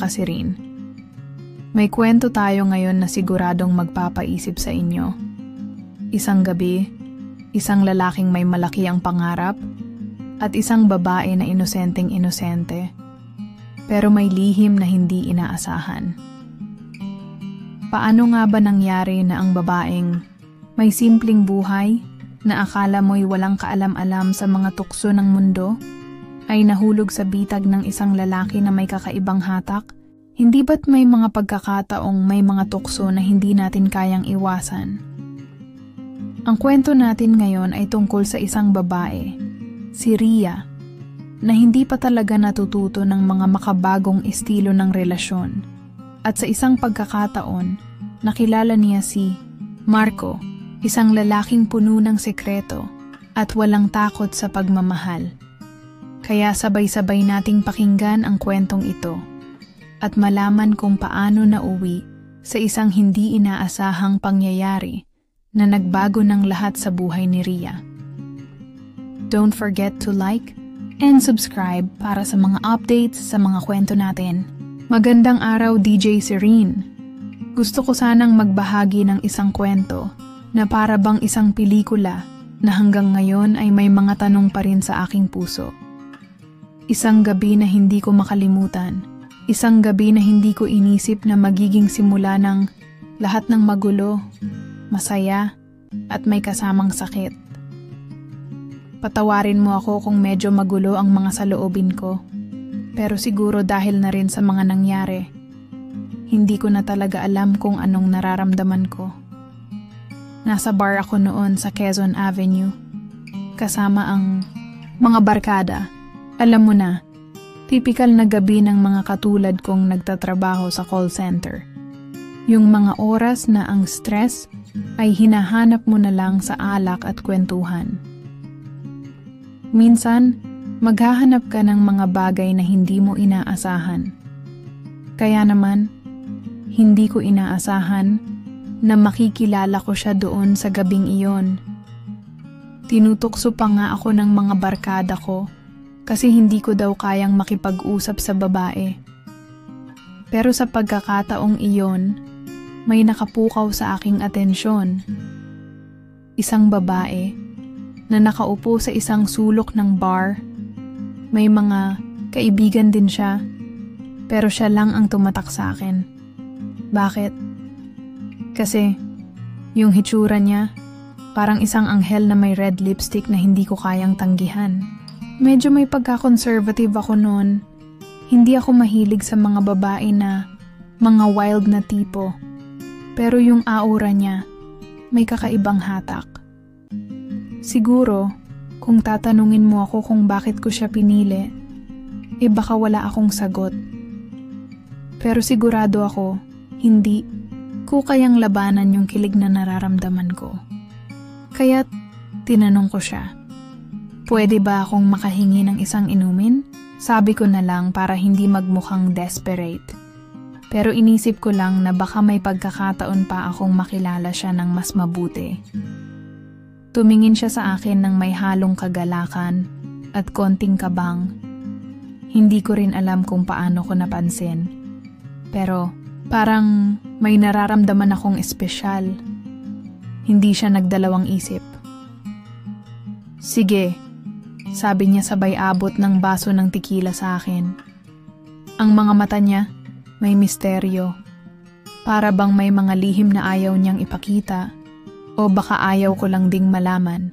si Rin. May kwento tayo ngayon na siguradong magpapaisip sa inyo. Isang gabi, isang lalaking may malaki ang pangarap, at isang babae na inosenteng-inosente, pero may lihim na hindi inaasahan. Paano nga ba nangyari na ang babaeng may simpleng buhay na akala mo'y walang kaalam-alam sa mga tukso ng mundo ay nahulog sa bitag ng isang lalaki na may kakaibang hatak? Hindi ba't may mga pagkakataong may mga tukso na hindi natin kayang iwasan? Ang kwento natin ngayon ay tungkol sa isang babae, si Rhea, na hindi pa talaga natututo ng mga makabagong estilo ng relasyon. At sa isang pagkakataon, nakilala niya si Marco, isang lalaking puno ng sekreto at walang takot sa pagmamahal. Kaya sabay-sabay nating pakinggan ang kwentong ito at malaman kung paano nauwi sa isang hindi inaasahang pangyayari na nagbago ng lahat sa buhay ni Rhea. Don't forget to like and subscribe para sa mga updates sa mga kwento natin. Magandang araw, DJ Serene. Gusto ko sanang magbahagi ng isang kwento na para bang isang pelikula na hanggang ngayon ay may mga tanong pa rin sa aking puso. Isang gabi na hindi ko makalimutan. Isang gabi na hindi ko inisip na magiging simula ng lahat ng magulo, masaya, at may kasamang sakit. Patawarin mo ako kung medyo magulo ang mga saloobin ko. Pero siguro dahil na rin sa mga nangyari, hindi ko na talaga alam kung anong nararamdaman ko. Nasa bar ako noon sa Quezon Avenue, kasama ang mga barkada. Alam mo na, tipikal na gabi ng mga katulad kong nagtatrabaho sa call center. Yung mga oras na ang stress ay hinahanap mo na lang sa alak at kwentuhan. Minsan, maghahanap ka ng mga bagay na hindi mo inaasahan. Kaya naman, hindi ko inaasahan na makikilala ko siya doon sa gabing iyon. Tinutukso pa nga ako ng mga barkada ko kasi hindi ko daw kayang makipag-usap sa babae. Pero sa pagkakataong iyon, may nakapukaw sa aking atensyon. Isang babae na nakaupo sa isang sulok ng bar. May mga kaibigan din siya, pero siya lang ang tumatak sa akin. Bakit? Kasi yung hitsura niya, parang isang anghel na may red lipstick na hindi ko kayang tanggihan. Medyo may pagka-conservative ako noon. Hindi ako mahilig sa mga babae na mga wild na tipo. Pero yung aura niya, may kakaibang hatak. Siguro, kung tatanungin mo ako kung bakit ko siya pinili, baka wala akong sagot. Pero sigurado ako, hindi ko kayang labanan yung kilig na nararamdaman ko. Kaya't tinanong ko siya, pwede ba akong makahingi ng isang inumin? Sabi ko na lang para hindi magmukhang desperate. Pero inisip ko lang na baka may pagkakataon pa akong makilala siya ng mas mabuti. Tumingin siya sa akin ng may halong kagalakan at konting kabang. Hindi ko rin alam kung paano ko napansin. Pero parang may nararamdaman akong espesyal. Hindi siya nagdalawang isip. Sige, sabi niya sabay abot ng baso ng tekila sa akin. Ang mga mata niya may misteryo. Para bang may mga lihim na ayaw niyang ipakita. O baka ayaw ko lang ding malaman.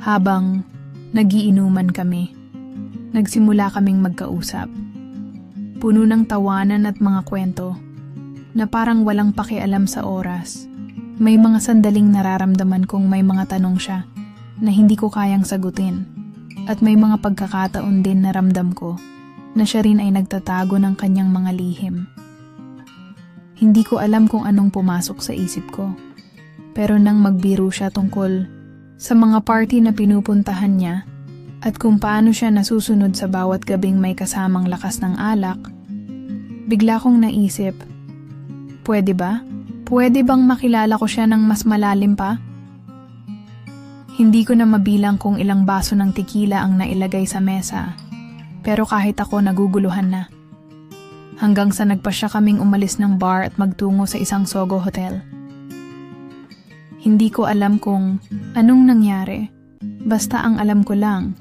Habang nagiinuman kami, nagsimula kaming magkausap. Puno ng tawanan at mga kwento na parang walang pakialam sa oras. May mga sandaling nararamdaman kong may mga tanong siya na hindi ko kayang sagutin. At may mga pagkakataon din na ramdam ko na siya rin ay nagtatago ng kanyang mga lihim. Hindi ko alam kung anong pumasok sa isip ko. Pero nang magbiro siya tungkol sa mga party na pinupuntahan niya at kung paano siya nasusunod sa bawat gabing may kasamang lakas ng alak, bigla kong naisip, pwede ba? Pwede bang makilala ko siya ng mas malalim pa? Hindi ko na mabilang kung ilang baso ng tekila ang nailagay sa mesa, pero kahit ako naguguluhan na. hanggang sa nagpasya kaming umalis ng bar at magtungo sa isang Sogo hotel. Hindi ko alam kung anong nangyari, basta ang alam ko lang,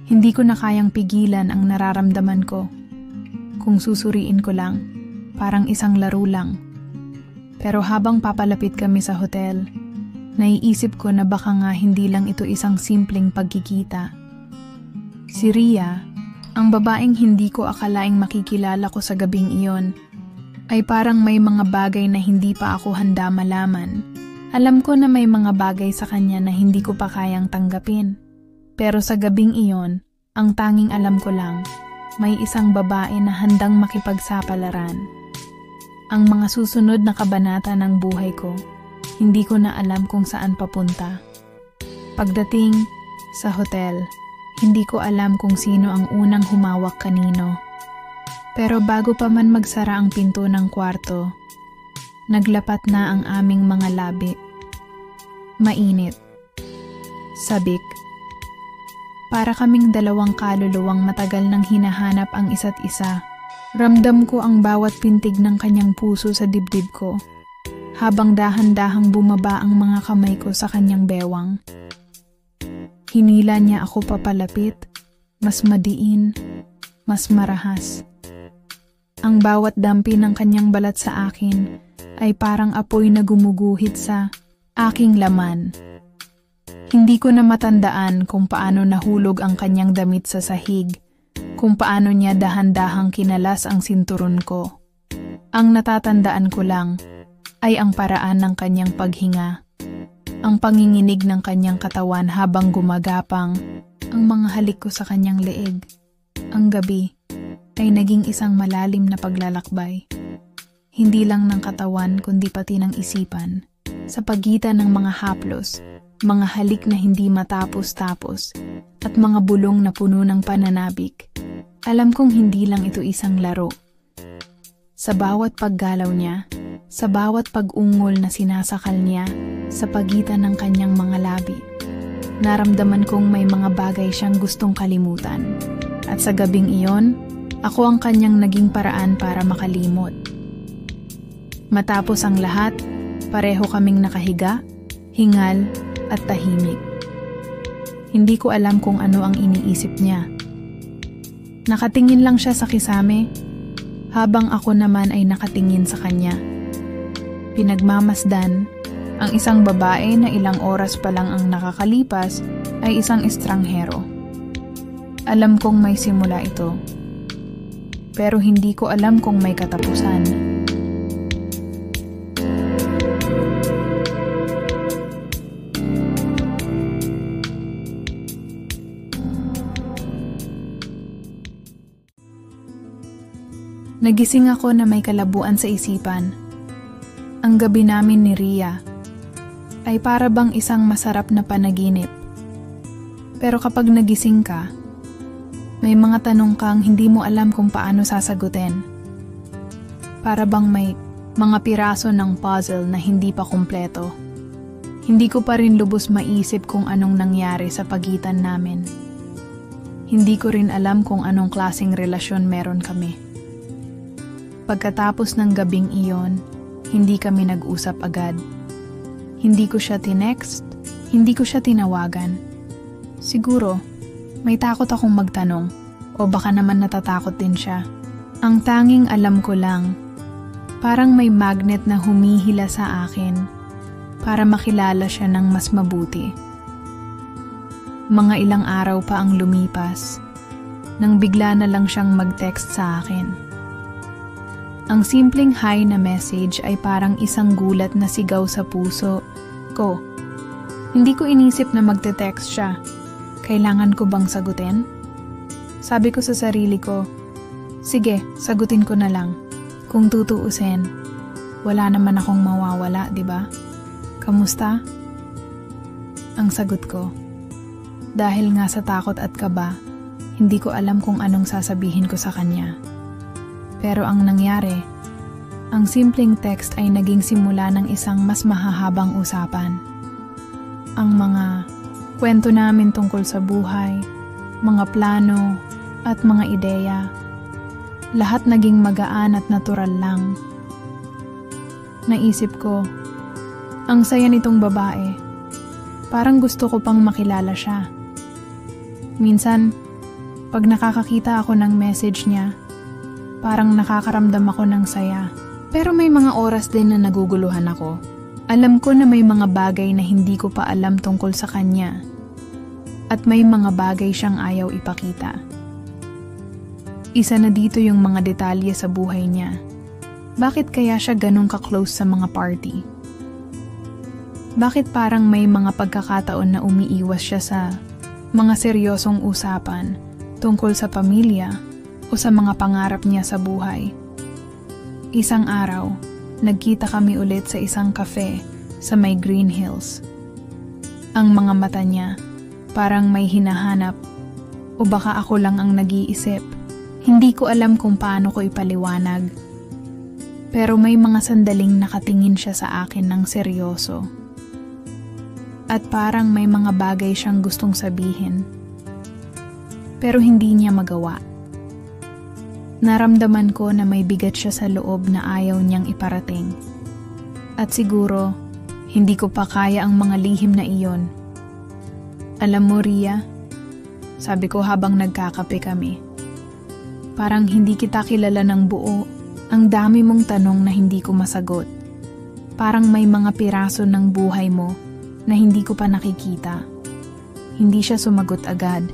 hindi ko na kayang pigilan ang nararamdaman ko. Kung susuriin ko lang, parang isang laro lang. Pero habang papalapit kami sa hotel, naiisip ko na baka nga hindi lang ito isang simpleng pagkikita. Si Ria, ang babaeng hindi ko akalaing makikilala ko sa gabing iyon, ay parang may mga bagay na hindi pa ako handa malaman. Alam ko na may mga bagay sa kanya na hindi ko pa kayang tanggapin. Pero sa gabing iyon, ang tanging alam ko lang, may isang babae na handang makipagsapalaran. Ang mga susunod na kabanata ng buhay ko, hindi ko na alam kung saan papunta. Pagdating sa hotel, hindi ko alam kung sino ang unang humawak kanino. Pero bago pa man magsara ang pinto ng kwarto, naglapat na ang aming mga labi. Mainit. Sabik. Para kaming dalawang kaluluwang matagal nang hinahanap ang isa't isa. Ramdam ko ang bawat pintig ng kanyang puso sa dibdib ko, habang dahan-dahang bumaba ang mga kamay ko sa kanyang bewang. Hinila niya ako papalapit, mas madiin, mas marahas. Ang bawat dampi ng kanyang balat sa akin ay parang apoy na gumuguhit sa aking laman. Hindi ko na matandaan kung paano nahulog ang kanyang damit sa sahig, kung paano niya dahan-dahang kinalas ang sinturon ko. Ang natatandaan ko lang ay ang paraan ng kanyang paghinga, ang panginginig ng kanyang katawan habang gumagapang, ang mga halik ko sa kanyang leeg. Ang gabi ay naging isang malalim na paglalakbay, hindi lang ng katawan kundi pati ng isipan, sa pagitan ng mga haplos, mga halik na hindi matapos-tapos, at mga bulong na puno ng pananabik. Alam kong hindi lang ito isang laro. Sa bawat paggalaw niya, sa bawat pag-ungol na sinasakal niya sa pagitan ng kanyang mga labi, naramdaman kong may mga bagay siyang gustong kalimutan. At sa gabing iyon, ako ang kanyang naging paraan para makalimot. Matapos ang lahat, pareho kaming nakahiga, hingal, at tahimik. Hindi ko alam kung ano ang iniisip niya. Nakatingin lang siya sa kisame, habang ako naman ay nakatingin sa kanya. Pinagmamasdan, ang isang babae na ilang oras pa lang ang nakakalipas ay isang estranghero. Alam kong may simula ito, pero hindi ko alam kung may katapusan. Nagising ako na may kalabuan sa isipan. Ang gabi namin ni Ria ay para bang isang masarap na panaginip. Pero kapag nagising ka, may mga tanong kang hindi mo alam kung paano sasagutin. Para bang may mga piraso ng puzzle na hindi pa kumpleto. Hindi ko pa rin lubos maisip kung anong nangyari sa pagitan namin. Hindi ko rin alam kung anong klaseng relasyon meron kami. Pagkatapos ng gabing iyon, hindi kami nag-usap agad. Hindi ko siya tinext, hindi ko siya tinawagan. Siguro, may takot akong magtanong, o baka naman natatakot din siya. Ang tanging alam ko lang, parang may magnet na humihila sa akin para makilala siya ng mas mabuti. Mga ilang araw pa ang lumipas, nang bigla na lang siyang mag-text sa akin. Ang simpleng hi na message ay parang isang gulat na sigaw sa puso ko. Hindi ko inisip na magte-text siya. Kailangan ko bang sagutin? Sabi ko sa sarili ko, sige, sagutin ko na lang. Kung tutuusin, wala naman akong mawawala, di ba? Kamusta? Ang sagot ko, dahil nga sa takot at kaba, hindi ko alam kung anong sasabihin ko sa kanya. Pero ang nangyari, ang simpleng text ay naging simula ng isang mas mahahabang usapan. Ang mga kwento namin tungkol sa buhay, mga plano, at mga ideya. Lahat naging magaan at natural lang. Naisip ko, ang saya nitong babae. Parang gusto ko pang makilala siya. Minsan, pag nakakakita ako ng message niya, parang nakakaramdam ako ng saya. Pero may mga oras din na naguguluhan ako. Alam ko na may mga bagay na hindi ko pa alam tungkol sa kanya. At may mga bagay siyang ayaw ipakita. Isa na dito yung mga detalye sa buhay niya. Bakit kaya siya ganun ka-close sa mga party? Bakit parang may mga pagkakataon na umiiwas siya sa mga seryosong usapan tungkol sa pamilya o sa mga pangarap niya sa buhay? Isang araw, nagkita kami ulit sa isang cafe sa may Green Hills. Ang mga mata niya parang may hinahanap o baka ako lang ang nag-iisip. Hindi ko alam kung paano ko ipaliwanag. Pero may mga sandaling nakatingin siya sa akin ng seryoso. At parang may mga bagay siyang gustong sabihin. Pero hindi niya magawa. Naramdaman ko na may bigat siya sa loob na ayaw niyang iparating. At siguro, hindi ko pa kaya ang mga lihim na iyon. Alam mo, Ria, sabi ko habang nagkakape kami, parang hindi kita kilala ng buo. Ang dami mong tanong na hindi ko masagot. Parang may mga piraso ng buhay mo na hindi ko pa nakikita. Hindi siya sumagot agad.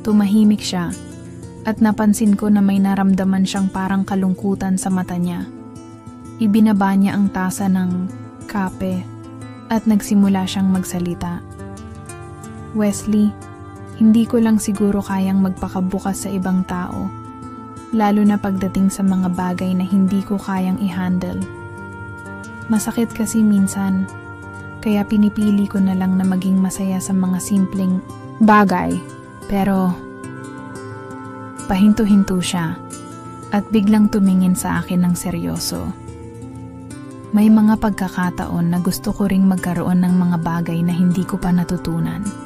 Tumahimik siya. At napansin ko na may naramdaman siyang parang kalungkutan sa mata niya. Ibinaba niya ang tasa ng kape at nagsimula siyang magsalita. Wesley, hindi ko lang siguro kayang magpakabukas sa ibang tao, lalo na pagdating sa mga bagay na hindi ko kayang i-handle. Masakit kasi minsan, kaya pinipili ko na lang na maging masaya sa mga simpleng bagay, pero pahinto-hinto siya at biglang tumingin sa akin ng seryoso. May mga pagkakataon na gusto ko ring magkaroon ng mga bagay na hindi ko pa natutunan.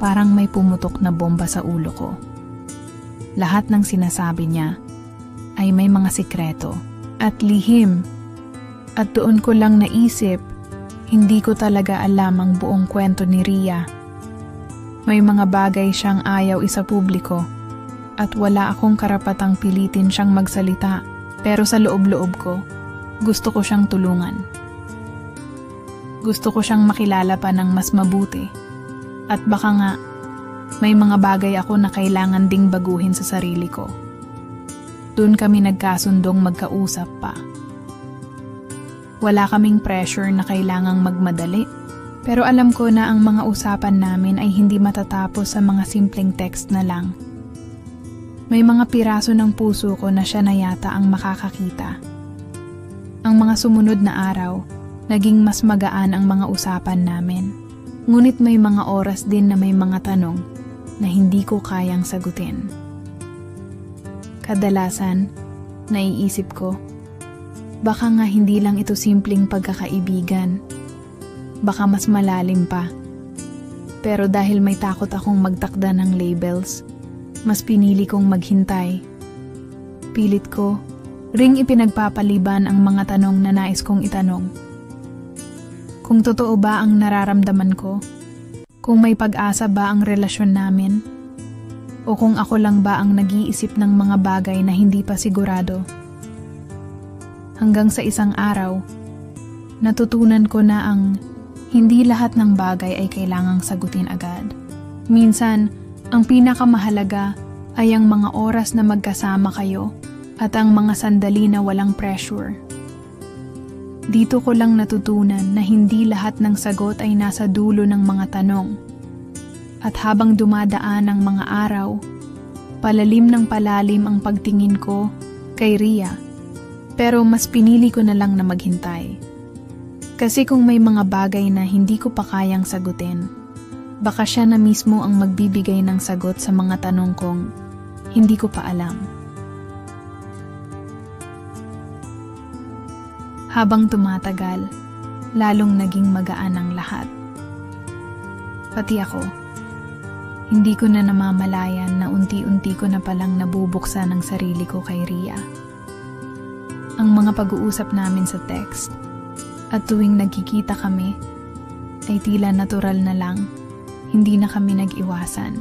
Parang may pumutok na bomba sa ulo ko. Lahat ng sinasabi niya ay may mga sikreto at lihim. At doon ko lang naisip, hindi ko talaga alam ang buong kwento ni Ria. May mga bagay siyang ayaw isa publiko. At wala akong karapatang pilitin siyang magsalita, pero sa loob-loob ko, gusto ko siyang tulungan. Gusto ko siyang makilala pa ng mas mabuti. At baka nga, may mga bagay ako na kailangan ding baguhin sa sarili ko. Doon kami nagkasundong magkausap pa. Wala kaming pressure na kailangang magmadali, pero alam ko na ang mga usapan namin ay hindi matatapos sa mga simpleng text na lang. May mga piraso ng puso ko na siya na yata ang makakakita. Ang mga sumunod na araw, naging mas magaan ang mga usapan namin. Ngunit may mga oras din na may mga tanong na hindi ko kayang sagutin. Kadalasan, naiisip ko, baka nga hindi lang ito simpleng pagkakaibigan. Baka mas malalim pa. Pero dahil may takot akong magtakda ng labels, mas pinili kong maghintay. Pilit ko, ring ipinagpapaliban ang mga tanong na nais kong itanong. Kung totoo ba ang nararamdaman ko? Kung may pag-asa ba ang relasyon namin? O kung ako lang ba ang nag-iisip ng mga bagay na hindi pa sigurado? Hanggang sa isang araw, natutunan ko na ang hindi lahat ng bagay ay kailangang sagutin agad. Minsan, ang pinakamahalaga ay ang mga oras na magkasama kayo at ang mga sandali na walang pressure. Dito ko lang natutunan na hindi lahat ng sagot ay nasa dulo ng mga tanong. At habang dumadaan ang mga araw, palalim ng palalim ang pagtingin ko kay Ria. Pero mas pinili ko na lang na maghintay. Kasi kung may mga bagay na hindi ko pa kayang sagutin, baka siya na mismo ang magbibigay ng sagot sa mga tanong kong hindi ko pa alam. Habang tumatagal, lalong naging magaan ang lahat. Pati ako. Hindi ko na namamalayan na unti-unti ko na palang nabubuksan ang sarili ko kay Ria. Ang mga pag-uusap namin sa text at tuwing nagkikita kami ay tila natural na lang, hindi na kami nag-iwasan.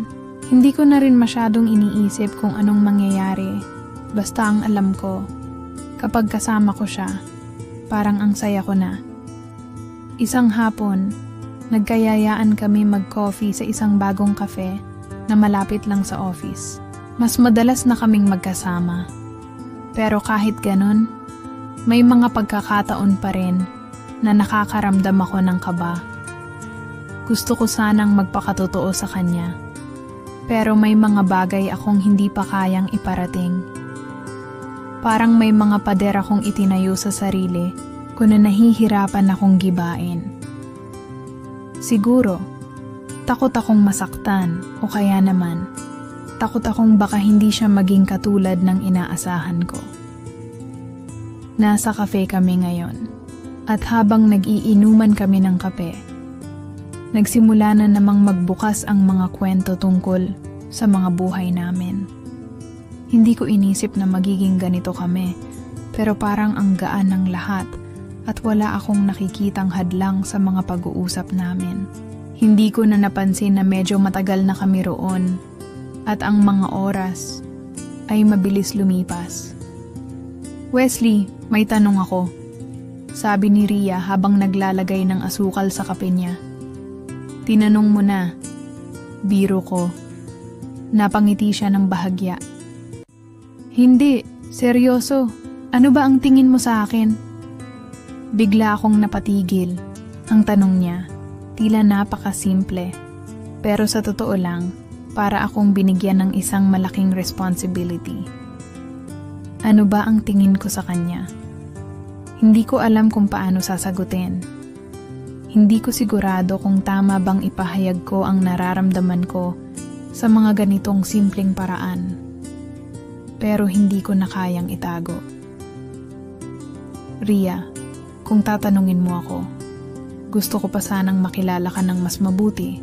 Hindi ko na rin masyadong iniisip kung anong mangyayari, basta ang alam ko, kapag kasama ko siya, parang ang saya ko na. Isang hapon, nagkayayaan kami mag-coffee sa isang bagong cafe na malapit lang sa office. Mas madalas na kaming magkasama. Pero kahit ganun, may mga pagkakataon pa rin na nakakaramdam ako ng kaba. Gusto ko sanang magpakatotoo sa kanya. Pero may mga bagay akong hindi pa kayang iparating. Parang may mga pader akong itinayo sa sarili kung na nahihirapan akong gibain. Siguro, takot akong masaktan o kaya naman, takot akong baka hindi siya maging katulad ng inaasahan ko. Nasa kafe kami ngayon at habang nag-iinuman kami ng kape, nagsimula na namang magbukas ang mga kwento tungkol sa mga buhay namin. Hindi ko inisip na magiging ganito kami, pero parang ang gaan ng lahat at wala akong nakikitang hadlang sa mga pag-uusap namin. Hindi ko na napansin na medyo matagal na kami roon at ang mga oras ay mabilis lumipas. Wesley, may tanong ako, sabi ni Ria habang naglalagay ng asukal sa kape niya. Tinanong mo na. Biro ko. Napangiti siya ng bahagya. Hindi, seryoso. Ano ba ang tingin mo sa akin? Bigla akong napatigil. Ang tanong niya, tila napakasimple. Pero sa totoo lang, para akong binigyan ng isang malaking responsibility. Ano ba ang tingin ko sa kanya? Hindi ko alam kung paano sasagutin. Hindi ko sigurado kung tama bang ipahayag ko ang nararamdaman ko sa mga ganitong simpleng paraan. Pero hindi ko na kayang itago. Ria, kung tatanungin mo ako, gusto ko pa sanang makilala ka ng mas mabuti.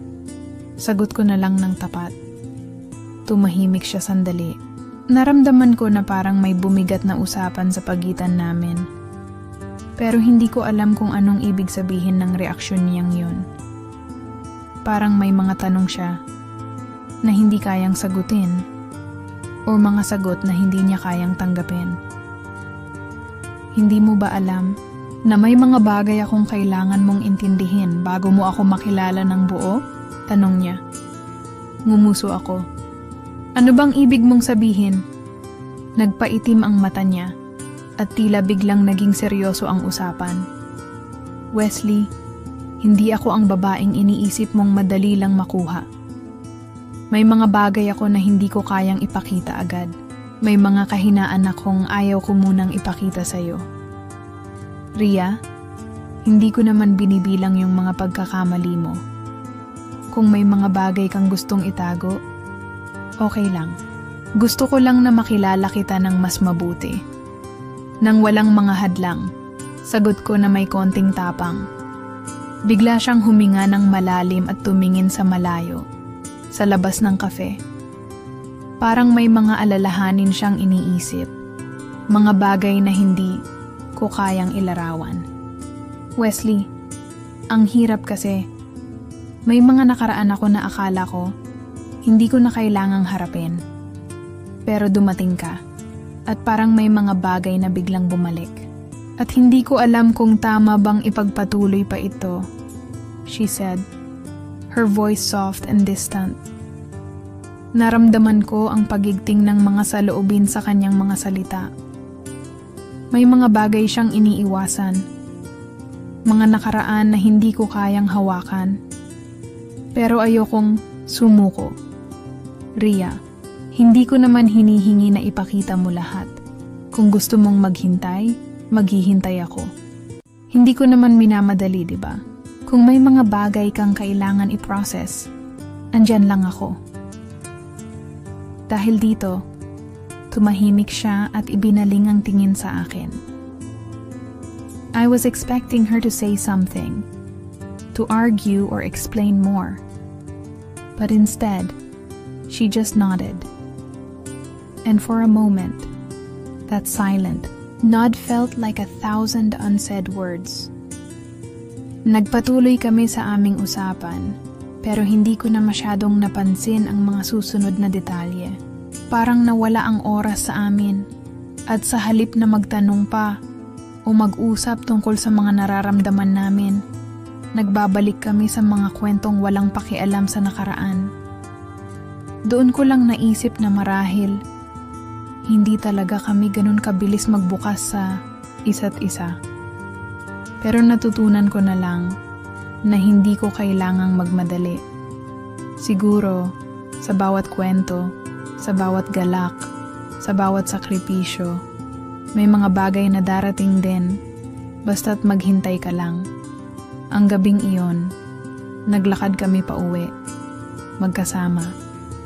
Sagot ko na lang ng tapat. Tumahimik siya sandali. Naramdaman ko na parang may bumigat na usapan sa pagitan namin. Pero hindi ko alam kung anong ibig sabihin ng reaksyon niyang yun. Parang may mga tanong siya na hindi kayang sagutin o mga sagot na hindi niya kayang tanggapin. Hindi mo ba alam na may mga bagay akong kailangan mong intindihin bago mo ako makilala ng buo? Tanong niya. Ngumuso ako. Ano bang ibig mong sabihin? Nagpaitim ang mata niya at tila biglang naging seryoso ang usapan. Wesley, hindi ako ang babaeng iniisip mong madali lang makuha. May mga bagay ako na hindi ko kayang ipakita agad. May mga kahinaan akong ayaw ko munang ipakita sa'yo. Ria, hindi ko naman binibilang yung mga pagkakamali mo. Kung may mga bagay kang gustong itago, okay lang. Gusto ko lang na makilala kita ng mas mabuti. Nang walang mga hadlang, sagot ko na may konting tapang. Bigla siyang huminga ng malalim at tumingin sa malayo, sa labas ng kafe. Parang may mga alalahanin siyang iniisip, mga bagay na hindi ko kayang ilarawan. Wesley, ang hirap kasi. May mga nakaraan ako na akala ko, hindi ko na kailangang harapin. Pero dumating ka. At parang may mga bagay na biglang bumalik. At hindi ko alam kung tama bang ipagpatuloy pa ito, she said, her voice soft and distant. Naramdaman ko ang pagigting ng mga saloobin sa kanyang mga salita. May mga bagay siyang iniiwasan. Mga nakaraan na hindi ko kayang hawakan. Pero ayokong sumuko. Ria, hindi ko naman hinihingi na ipakita mo lahat. Kung gusto mong maghintay, maghihintay ako. Hindi ko naman minamadali, di ba? Kung may mga bagay kang kailangan i-process, andyan lang ako. Dahil dito, tumahimik siya at ibinaling ang tingin sa akin. I was expecting her to say something, to argue or explain more. But instead, She just nodded. And for a moment, that silent nod felt like 1,000 unsaid words. Nagpatuloy kami sa aming usapan, pero hindi ko na masyadong napansin ang mga susunod na detalye. Parang nawala ang oras sa amin, at sa halip na magtanong pa o mag-usap tungkol sa mga nararamdaman namin, nagbabalik kami sa mga kwentong walang pakialam sa nakaraan. Doon ko lang naisip na marahil, hindi talaga kami ganun kabilis magbukas sa isa't isa. Pero natutunan ko na lang na hindi ko kailangang magmadali. Siguro, sa bawat kwento, sa bawat galak, sa bawat sakripisyo, may mga bagay na darating din, basta't maghintay ka lang. Ang gabing iyon, naglakad kami pa uwi. Magkasama,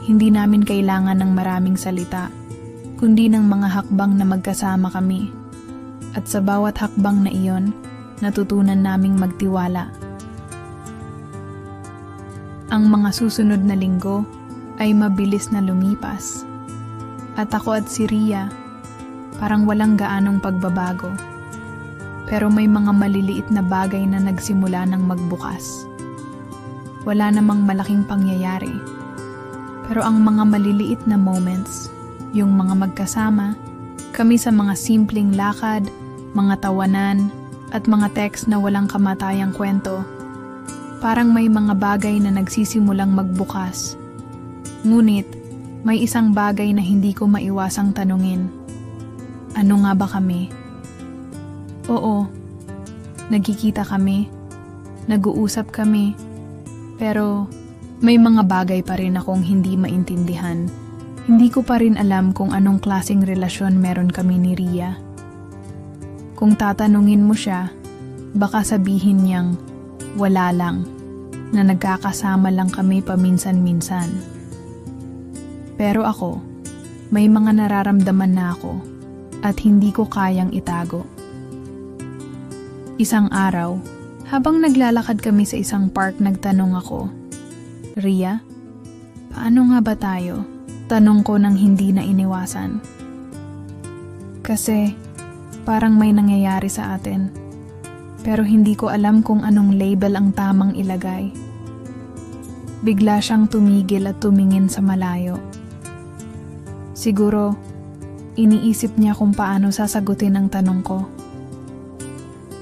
hindi namin kailangan ng maraming salita, kundi ng mga hakbang na magkasama kami. At sa bawat hakbang na iyon, natutunan naming magtiwala. Ang mga susunod na linggo ay mabilis na lumipas. At ako at si Ria, parang walang gaanong pagbabago. Pero may mga maliliit na bagay na nagsimula ng magbukas. Wala namang malaking pangyayari. Pero ang mga maliliit na moments, yung mga magkasama, kami sa mga simpleng lakad, mga tawanan, at mga text na walang kamatayang kwento, parang may mga bagay na nagsisimulang magbukas. Ngunit, may isang bagay na hindi ko maiwasang tanungin. Ano nga ba kami? Oo, nagkikita kami, nag-uusap kami, pero may mga bagay pa rin akong hindi maintindihan. Hindi ko pa rin alam kung anong klaseng relasyon meron kami ni Ria. Kung tatanungin mo siya, baka sabihin niyang wala lang, na nagkakasama lang kami paminsan-minsan. Pero ako, may mga nararamdaman na ako at hindi ko kayang itago. Isang araw, habang naglalakad kami sa isang park, nagtanong ako, Ria, paano nga ba tayo? Tanong ko nang hindi na iniwasan. Kasi parang may nangyayari sa atin, pero hindi ko alam kung anong label ang tamang ilagay. Bigla siyang tumigil at tumingin sa malayo. Siguro, iniisip niya kung paano sasagutin ang tanong ko.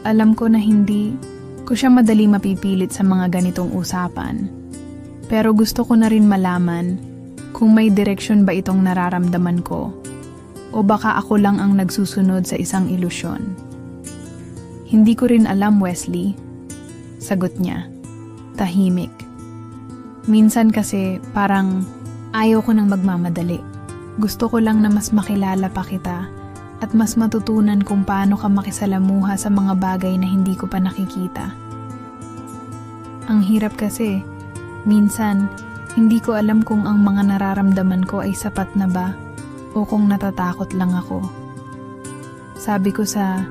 Alam ko na hindi ko siya madali mapipilit sa mga ganitong usapan. Pero gusto ko na rin malaman kung may direksyon ba itong nararamdaman ko o baka ako lang ang nagsusunod sa isang ilusyon. Hindi ko rin alam, Wesley. Sagot niya, tahimik. Minsan kasi parang ayaw ko nang magmamadali. Gusto ko lang na mas makilala pa kita at mas matutunan kung paano ka makisalamuha sa mga bagay na hindi ko pa nakikita. Ang hirap kasi, minsan, hindi ko alam kung ang mga nararamdaman ko ay sapat na ba o kung natatakot lang ako. Sabi ko sa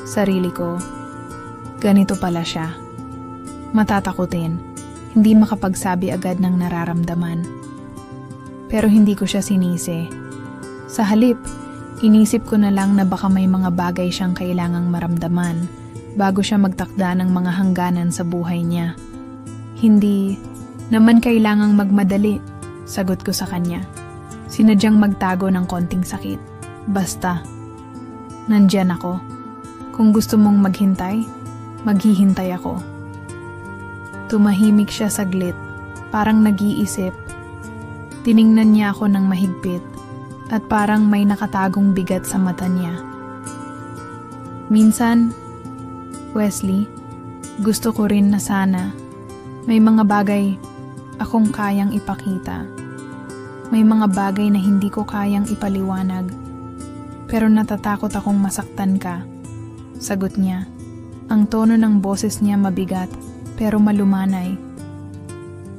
sarili ko, ganito pala siya. Matatakutin, hindi makapagsabi agad ng nararamdaman. Pero hindi ko siya sinisi. Sa halip, inisip ko na lang na baka may mga bagay siyang kailangang maramdaman bago siya magtakda ng mga hangganan sa buhay niya. Hindi naman kailangang magmadali, sagot ko sa kanya. Sinadyang magtago ng konting sakit. Basta, nandyan ako. Kung gusto mong maghintay, maghihintay ako. Tumahimik siya saglit, parang nag-iisip. Tiningnan niya ako ng mahigpit at parang may nakatagong bigat sa mata niya. Minsan, Wesley, gusto ko rin na sana may mga bagay akong kayang ipakita. May mga bagay na hindi ko kayang ipaliwanag. Pero natatakot akong masaktan ka. Sagot niya. Ang tono ng boses niya mabigat pero malumanay.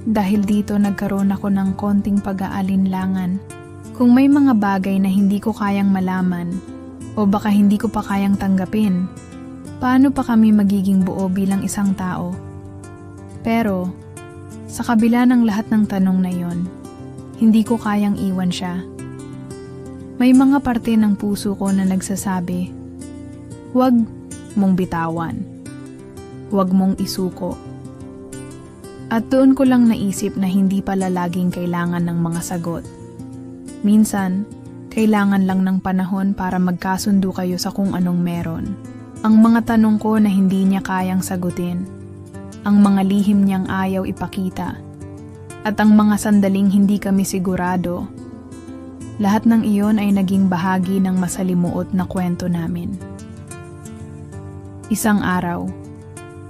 Dahil dito nagkaroon ako ng konting pag-aalinlangan. Kung may mga bagay na hindi ko kayang malaman o baka hindi ko pa kayang tanggapin, paano pa kami magiging buo bilang isang tao? Pero, sa kabila ng lahat ng tanong na yon, Hindi ko kayang iwan siya. May mga parte ng puso ko na nagsasabi, huwag mong bitawan. Huwag mong isuko. At doon ko lang naisip na hindi pala laging kailangan ng mga sagot. Minsan, kailangan lang ng panahon para magkasundo kayo sa kung anong meron. Ang mga tanong ko na hindi niya kayang sagutin. Ang mga lihim niyang ayaw ipakita. At ang mga sandaling hindi kami sigurado. Lahat ng iyon ay naging bahagi ng masalimuot na kwento namin. Isang araw,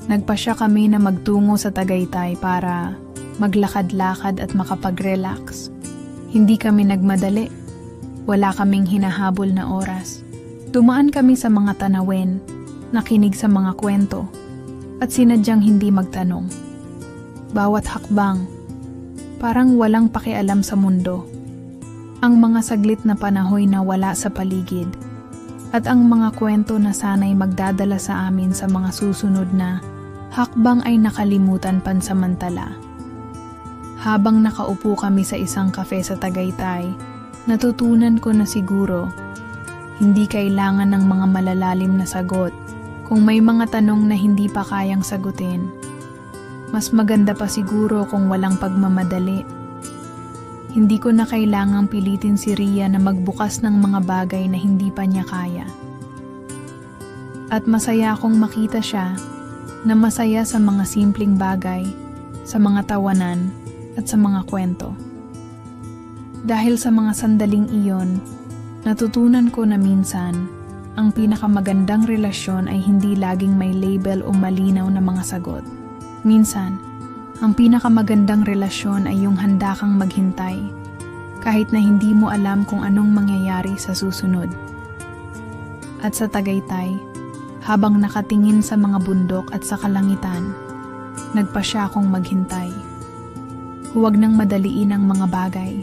nagpasya kami na magtungo sa Tagaytay para maglakad-lakad at makapag-relax. Hindi kami nagmadali. Wala kaming hinahabol na oras. Dumaan kami sa mga tanawin, nakinig sa mga kwento, at sinadyang hindi magtanong. Bawat hakbang, parang walang pakialam sa mundo. Ang mga saglit na panahoy na wala sa paligid, at ang mga kwento na sana'y magdadala sa amin sa mga susunod na hakbang ay nakalimutan pansamantala. Habang nakaupo kami sa isang kafe sa Tagaytay, natutunan ko na siguro, hindi kailangan ng mga malalalim na sagot kung may mga tanong na hindi pa kayang sagutin. Mas maganda pa siguro kung walang pagmamadali. Hindi ko na kailangang pilitin si Rhea na magbukas ng mga bagay na hindi pa niya kaya. At masaya akong makita siya na masaya sa mga simpleng bagay, sa mga tawanan, at sa mga kwento. Dahil sa mga sandaling iyon, natutunan ko na minsan, ang pinakamagandang relasyon ay hindi laging may label o malinaw na mga sagot. Minsan, ang pinakamagandang relasyon ay yung handa kang maghintay, kahit na hindi mo alam kung anong mangyayari sa susunod. At sa Tagaytay, habang nakatingin sa mga bundok at sa kalangitan, nagpasya akong maghintay. Huwag nang madaliin ang mga bagay.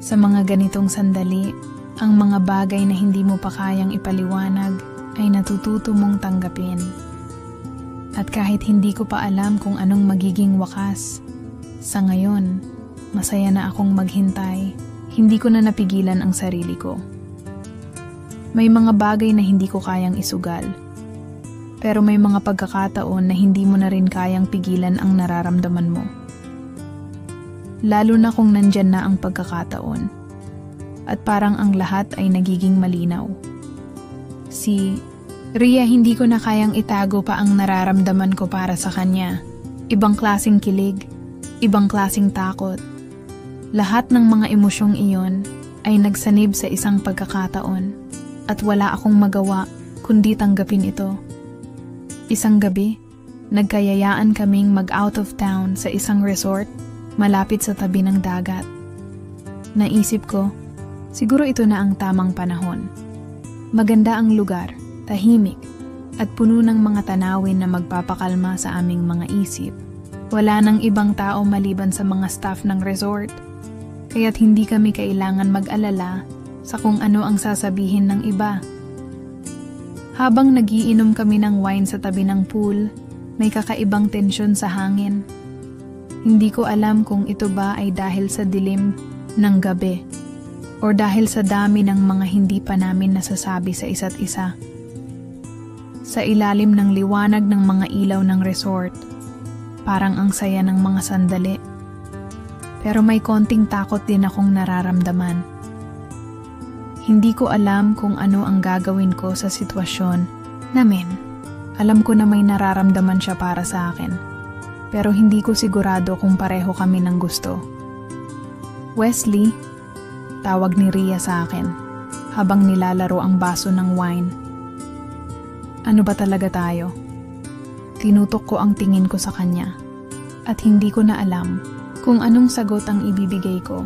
Sa mga ganitong sandali, ang mga bagay na hindi mo pa kayang ipaliwanag ay natututo mong tanggapin. At kahit hindi ko pa alam kung anong magiging wakas, sa ngayon, masaya na akong maghintay. Hindi ko na napigilan ang sarili ko. May mga bagay na hindi ko kayang isugal. Pero may mga pagkakataon na hindi mo na rin kayang pigilan ang nararamdaman mo. Lalo na kung nandyan na ang pagkakataon. At parang ang lahat ay nagiging malinaw. Si Rhea, hindi ko na kayang itago pa ang nararamdaman ko para sa kanya. Ibang klaseng kilig, ibang klaseng takot. Lahat ng mga emosyong iyon ay nagsanib sa isang pagkakataon at wala akong magawa kundi tanggapin ito. Isang gabi, nagkayayaan kaming mag-out of town sa isang resort malapit sa tabi ng dagat. Naisip ko, siguro ito na ang tamang panahon. Maganda ang lugar, tahimik, at puno ng mga tanawin na magpapakalma sa aming mga isip. Wala nang ibang tao maliban sa mga staff ng resort, kaya't hindi kami kailangan mag-alala sa kung ano ang sasabihin ng iba. Habang nagiinom kami ng wine sa tabi ng pool, may kakaibang tensyon sa hangin. Hindi ko alam kung ito ba ay dahil sa dilim ng gabi o dahil sa dami ng mga hindi pa namin nasasabi sa isa't isa. Sa ilalim ng liwanag ng mga ilaw ng resort, parang ang saya ng mga sandali. Pero may konting takot din akong nararamdaman. Hindi ko alam kung ano ang gagawin ko sa sitwasyon namin. Alam ko na may nararamdaman siya para sa akin. Pero hindi ko sigurado kung pareho kami ng gusto. Wesley, tawag ni Rhea sa akin habang nilalaro ang baso ng wine. Ano ba talaga tayo? Tinutok ko ang tingin ko sa kanya at hindi ko na alam kung anong sagot ang ibibigay ko.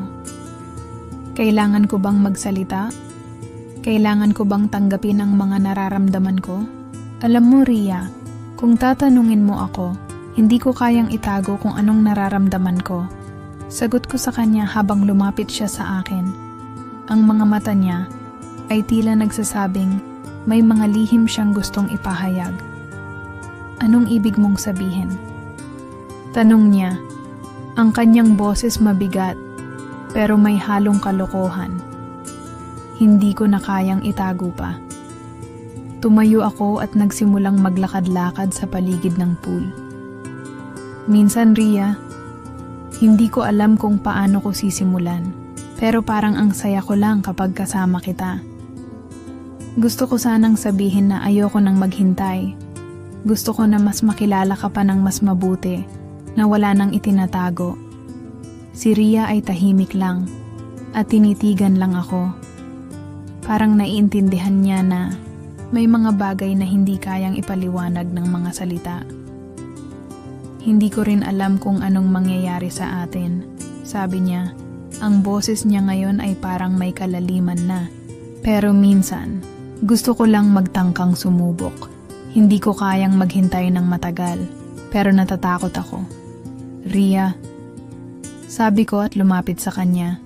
Kailangan ko bang magsalita? Kailangan ko bang tanggapin ang mga nararamdaman ko? Alam mo, Rhea, kung tatanungin mo ako, hindi ko kayang itago kung anong nararamdaman ko. Sagot ko sa kanya habang lumapit siya sa akin. Ang mga mata niya ay tila nagsasabing may mga lihim siyang gustong ipahayag. Anong ibig mong sabihin? Tanong niya. Ang kanyang boses mabigat, pero may halong kalokohan. Hindi ko na kayang itago pa. Tumayo ako at nagsimulang maglakad-lakad sa paligid ng pool. Minsan, Ria, hindi ko alam kung paano ko sisimulan, pero parang ang saya ko lang kapag kasama kita. Gusto ko sanang sabihin na ayoko nang maghintay. Gusto ko na mas makilala ka pa ng mas mabuti, na wala nang itinatago. Si Ria ay tahimik lang, at tinitigan lang ako. Parang naiintindihan niya na may mga bagay na hindi kayang ipaliwanag ng mga salita. Hindi ko rin alam kung anong mangyayari sa atin. Sabi niya, ang boses niya ngayon ay parang may kalaliman na. Pero minsan, gusto ko lang magtangkang sumubok. Hindi ko kayang maghintay ng matagal, pero natatakot ako. Ria, sabi ko at lumapit sa kanya.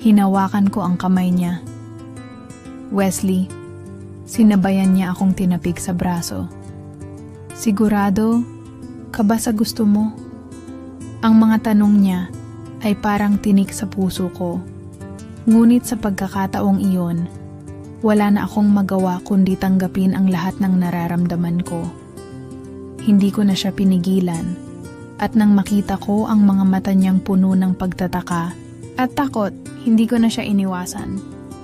Hinawakan ko ang kamay niya. Wesley, sinabayan niya akong tinapik sa braso. Sigurado ka ba sa gusto mo? Ang mga tanong niya ay parang tinik sa puso ko. Ngunit sa pagkakataong iyon, wala na akong magawa kundi tanggapin ang lahat ng nararamdaman ko. Hindi ko na siya pinigilan. At nang makita ko ang mga mata niyang puno ng pagtataka at takot, hindi ko na siya iniwasan.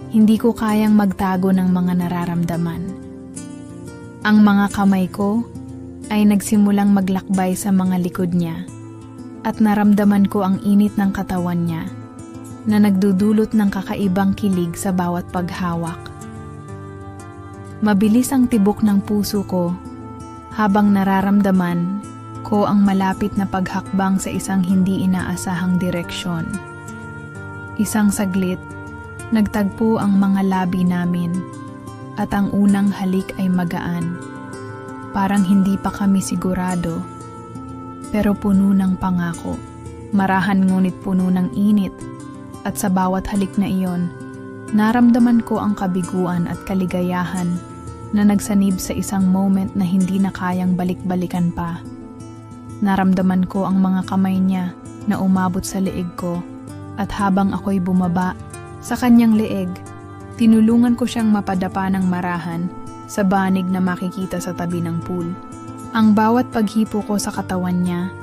Hindi ko kayang magtago ng mga nararamdaman. Ang mga kamay ko ay nagsimulang maglakbay sa mga likod niya at naramdaman ko ang init ng katawan niya na nagdudulot ng kakaibang kilig sa bawat paghawak. Mabilis ang tibok ng puso ko habang nararamdaman ko ang malapit na paghakbang sa isang hindi inaasahang direksyon. Isang saglit, nagtagpo ang mga labi namin at ang unang halik ay magaan. Parang hindi pa kami sigurado, pero puno ng pangako. Marahan ngunit puno ng init at sa bawat halik na iyon, naramdaman ko ang kabiguan at kaligayahan na nagsanib sa isang moment na hindi na kayang balik-balikan pa. Naramdaman ko ang mga kamay niya na umabot sa leeg ko at habang ako'y bumaba sa kanyang leeg, tinulungan ko siyang mapadapa ng marahan sa banig na makikita sa tabi ng pool. Ang bawat paghipo ko sa katawan niya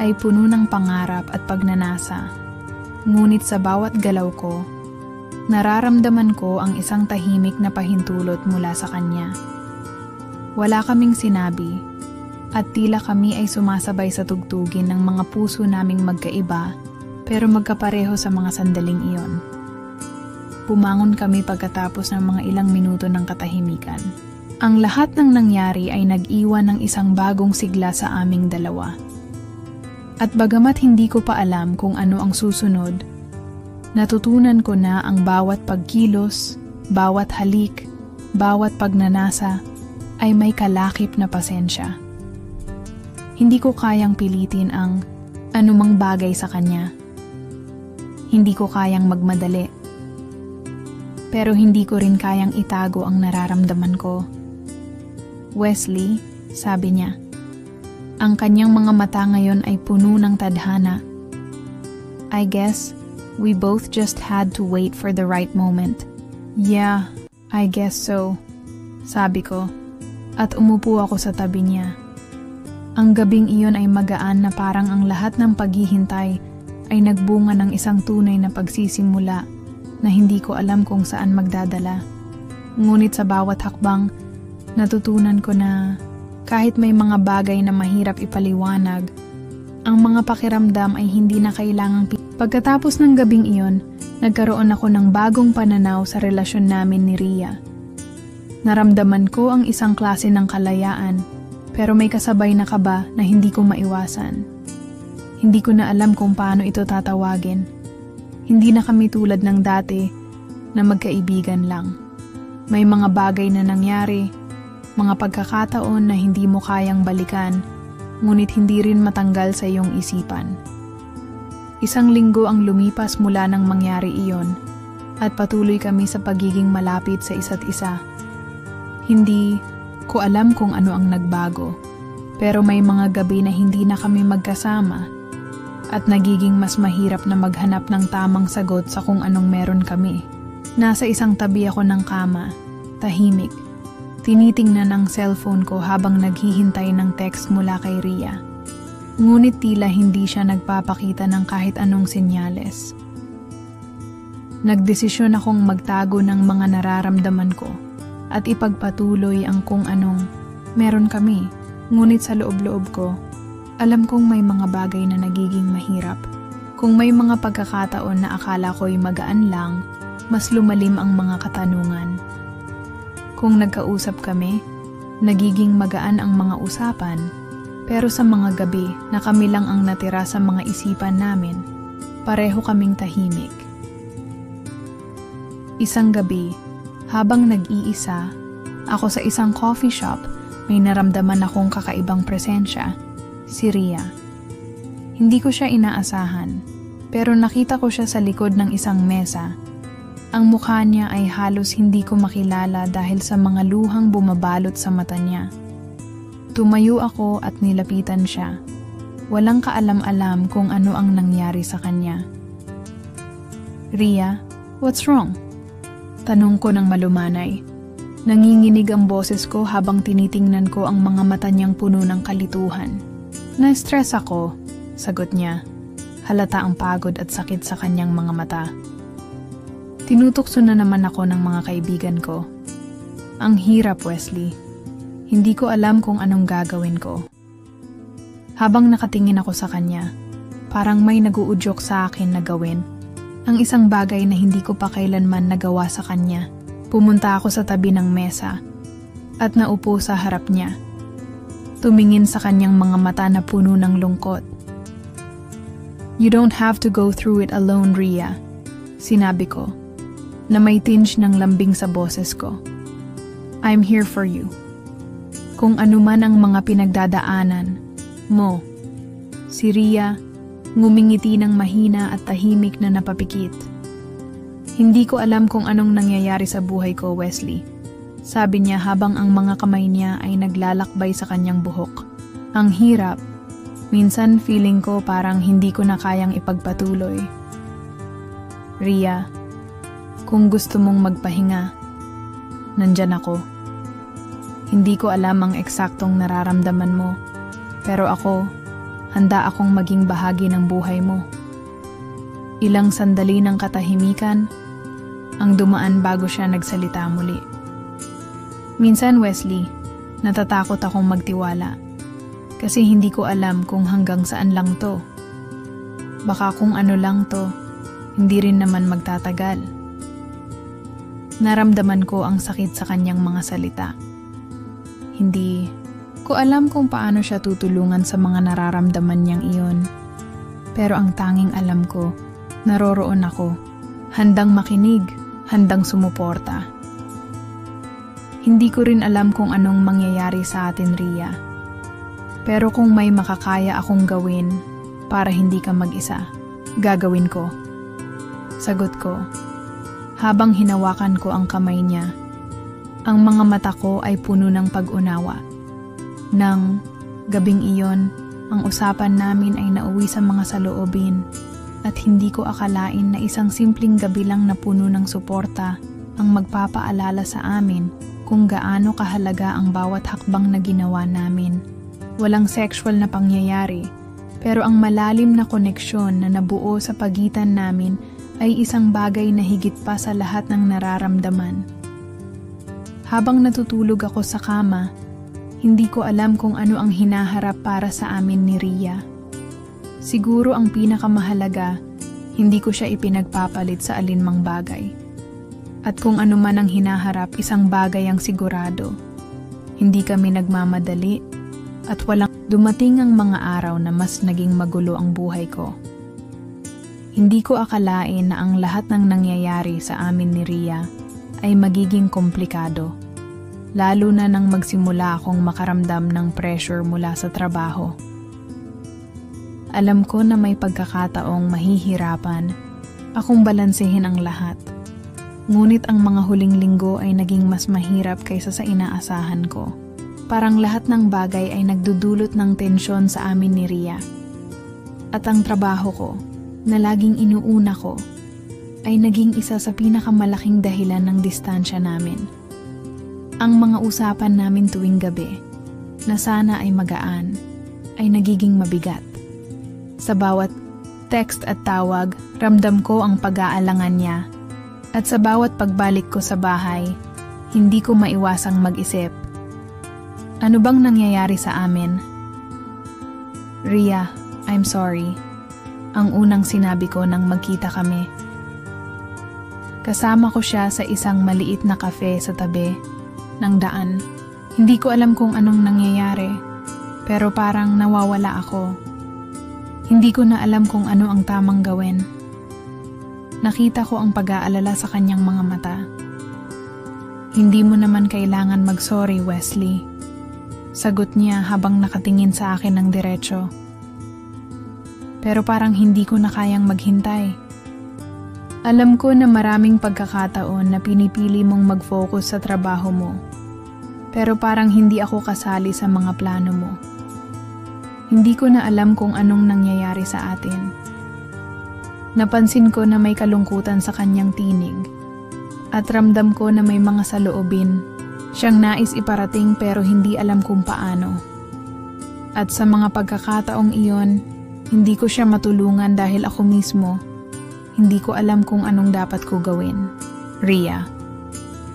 ay puno ng pangarap at pagnanasa. Ngunit sa bawat galaw ko, nararamdaman ko ang isang tahimik na pahintulot mula sa kanya. Wala kaming sinabi, at tila kami ay sumasabay sa tugtugin ng mga puso naming magkaiba pero magkapareho sa mga sandaling iyon. Pumangon kami pagkatapos ng mga ilang minuto ng katahimikan. Ang lahat ng nangyari ay nag-iwan ng isang bagong sigla sa aming dalawa. At bagamat hindi ko pa alam kung ano ang susunod, natutunan ko na ang bawat pagkilos, bawat halik, bawat pagnanasa ay may kalakip na pasensya. Hindi ko kayang pilitin ang anumang bagay sa kanya. Hindi ko kayang magmadali. Pero hindi ko rin kayang itago ang nararamdaman ko. Wesley, sabi niya, ang kanyang mga mata ngayon ay puno ng tadhana. I guess we both just had to wait for the right moment. Yeah, I guess so, sabi ko, at umupo ako sa tabi niya. Ang gabing iyon ay magaan na parang ang lahat ng paghihintay ay nagbunga ng isang tunay na pagsisimula na hindi ko alam kung saan magdadala. Ngunit sa bawat hakbang, natutunan ko na kahit may mga bagay na mahirap ipaliwanag, ang mga pakiramdam ay hindi na kailangang Pagkatapos ng gabing iyon, nagkaroon ako ng bagong pananaw sa relasyon namin ni Ria. Naramdaman ko ang isang klase ng kalayaan, pero may kasabay na kaba na hindi ko maiwasan. Hindi ko na alam kung paano ito tatawagin. Hindi na kami tulad ng dati na magkaibigan lang. May mga bagay na nangyari, mga pagkakataon na hindi mo kayang balikan, ngunit hindi rin matanggal sa iyong isipan. Isang linggo ang lumipas mula nang mangyari iyon, at patuloy kami sa pagiging malapit sa isa't isa. Hindi ko alam kung ano ang nagbago, pero may mga gabi na hindi na kami magkasama, At nagiging mas mahirap na maghanap ng tamang sagot sa kung anong meron kami. Nasa isang tabi ako ng kama, tahimik. Tinitingnan ang cellphone ko habang naghihintay ng text mula kay Rhea. Ngunit tila hindi siya nagpapakita ng kahit anong senyales. Nagdesisyon akong magtago ng mga nararamdaman ko at ipagpatuloy ang kung anong meron kami. Ngunit sa loob-loob ko, alam kong may mga bagay na nagiging mahirap. Kung may mga pagkakataon na akala ko'y magaan lang, mas lumalim ang mga katanungan. Kung nagkausap kami, nagiging magaan ang mga usapan, pero sa mga gabi na kami lang ang natira sa mga isipan namin, pareho kaming tahimik. Isang gabi, habang nag-iisa, ako sa isang coffee shop, may naramdaman akong kakaibang presensya. Si Rhea. Hindi ko siya inaasahan, pero nakita ko siya sa likod ng isang mesa. Ang mukha niya ay halos hindi ko makilala dahil sa mga luhang bumabalot sa mata niya. Tumayo ako at nilapitan siya. Walang kaalam-alam kung ano ang nangyari sa kanya. Rhea, what's wrong? Tanong ko ng malumanay. Nanginginig ang boses ko habang tinitingnan ko ang mga mata niyang puno ng kalituhan. Na-stress ako, sagot niya. Halata ang pagod at sakit sa kanyang mga mata. Tinutukso na naman ako ng mga kaibigan ko. Ang hirap, Wesley. Hindi ko alam kung anong gagawin ko. Habang nakatingin ako sa kanya, parang may naguudyok sa akin na gawin. Ang isang bagay na hindi ko pa kailanman nagawa sa kanya. Pumunta ako sa tabi ng mesa at naupo sa harap niya. Tumingin sa kanyang mga mata na puno ng lungkot. You don't have to go through it alone, Rhea. Sinabi ko, na may tinge ng lambing sa boses ko. I'm here for you. Kung ano man ang mga pinagdadaanan mo. Si Rhea, ngumingiti ng mahina at tahimik na napapikit. Hindi ko alam kung anong nangyayari sa buhay ko, Wesley. Sabi niya habang ang mga kamay niya ay naglalakbay sa kanyang buhok. Ang hirap. Minsan feeling ko parang hindi ko na kayang ipagpatuloy. Rhea, kung gusto mong magpahinga, nandyan ako. Hindi ko alam ang eksaktong nararamdaman mo, pero ako, handa akong maging bahagi ng buhay mo. Ilang sandali ng katahimikan ang dumaan bago siya nagsalita muli. Minsan, Wesley, natatakot akong magtiwala kasi hindi ko alam kung hanggang saan lang to. Baka kung ano lang to, hindi rin naman magtatagal. Naramdaman ko ang sakit sa kanyang mga salita. Hindi ko alam kung paano siya tutulungan sa mga nararamdaman niyang iyon. Pero ang tanging alam ko, naroroon ako, handang makinig, handang sumuporta. Hindi ko rin alam kung anong mangyayari sa atin, Rhea. Pero kung may makakaya akong gawin para hindi ka mag-isa, gagawin ko. Sagot ko, habang hinawakan ko ang kamay niya. Ang mga mata ko ay puno ng pag-unawa. Nang gabing iyon, ang usapan namin ay nauwi sa mga saloobin at hindi ko akalain na isang simpleng gabi lang na puno ng suporta ang magpapaalala sa amin kung gaano kahalaga ang bawat hakbang na ginawa namin. Walang sexual na pangyayari, pero ang malalim na koneksyon na nabuo sa pagitan namin ay isang bagay na higit pa sa lahat ng nararamdaman. Habang natutulog ako sa kama, hindi ko alam kung ano ang hinaharap para sa amin ni Rhea. Siguro ang pinakamahalaga, hindi ko siya ipinagpapalit sa alinmang bagay. At kung ano man ang hinaharap, isang bagay ang sigurado. Hindi kami nagmamadali at walang dumating ang mga araw na mas naging magulo ang buhay ko. Hindi ko akalain na ang lahat ng nangyayari sa amin ni Rhea ay magiging komplikado. Lalo na nang magsimula akong makaramdam ng pressure mula sa trabaho. Alam ko na may pagkakataong mahihirapan akong balansehin ang lahat. Ngunit ang mga huling linggo ay naging mas mahirap kaysa sa inaasahan ko. Parang lahat ng bagay ay nagdudulot ng tensyon sa amin ni Rhea. At ang trabaho ko, na laging inuuna ko, ay naging isa sa pinakamalaking dahilan ng distansya namin. Ang mga usapan namin tuwing gabi, na sana ay magaan, ay nagiging mabigat. Sa bawat text at tawag, ramdam ko ang pag-aalangan niya. At sa bawat pagbalik ko sa bahay, hindi ko maiwasang mag-isip. Ano bang nangyayari sa amin? Rhea, I'm sorry. Ang unang sinabi ko nang magkita kami. Kasama ko siya sa isang maliit na kafe sa tabi ng daan. Hindi ko alam kung anong nangyayari, pero parang nawawala ako. Hindi ko na alam kung ano ang tamang gawin. Nakita ko ang pag-aalala sa kanyang mga mata. Hindi mo naman kailangan mag-sorry, Wesley. Sagot niya habang nakatingin sa akin ng diretso. Pero parang hindi ko na kayang maghintay. Alam ko na maraming pagkakataon na pinipili mong mag-focus sa trabaho mo. Pero parang hindi ako kasali sa mga plano mo. Hindi ko na alam kung anong nangyayari sa atin. Napansin ko na may kalungkutan sa kanyang tinig. At ramdam ko na may mga saloobin. Siyang nais iparating pero hindi alam kung paano. At sa mga pagkakataong iyon, hindi ko siya matulungan dahil ako mismo, hindi ko alam kung anong dapat ko gawin. Rhea,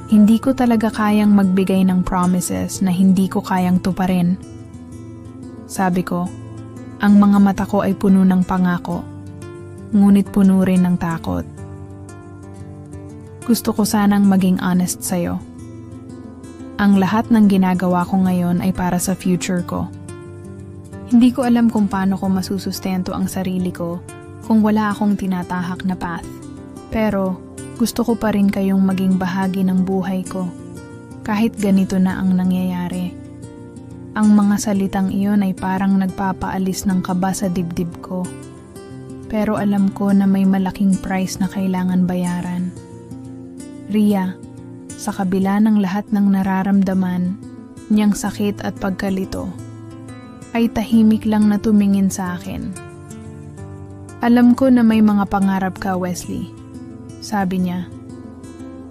hindi ko talaga kayang magbigay ng promises na hindi ko kayang tuparin. Sabi ko, ang mga mata ko ay puno ng pangako, ngunit puno rin ng takot. Gusto ko sanang maging honest sa'yo. Ang lahat ng ginagawa ko ngayon ay para sa future ko. Hindi ko alam kung paano ko masusustento ang sarili ko kung wala akong tinatahak na path. Pero gusto ko pa rin kayong maging bahagi ng buhay ko, kahit ganito na ang nangyayari. Ang mga salitang iyon ay parang nagpapaalis ng kaba sa dibdib ko. Pero alam ko na may malaking price na kailangan bayaran. Rhea, sa kabila ng lahat ng nararamdaman, niyang sakit at pagkalito, ay tahimik lang na tumingin sa akin. Alam ko na may mga pangarap ka, Wesley, sabi niya.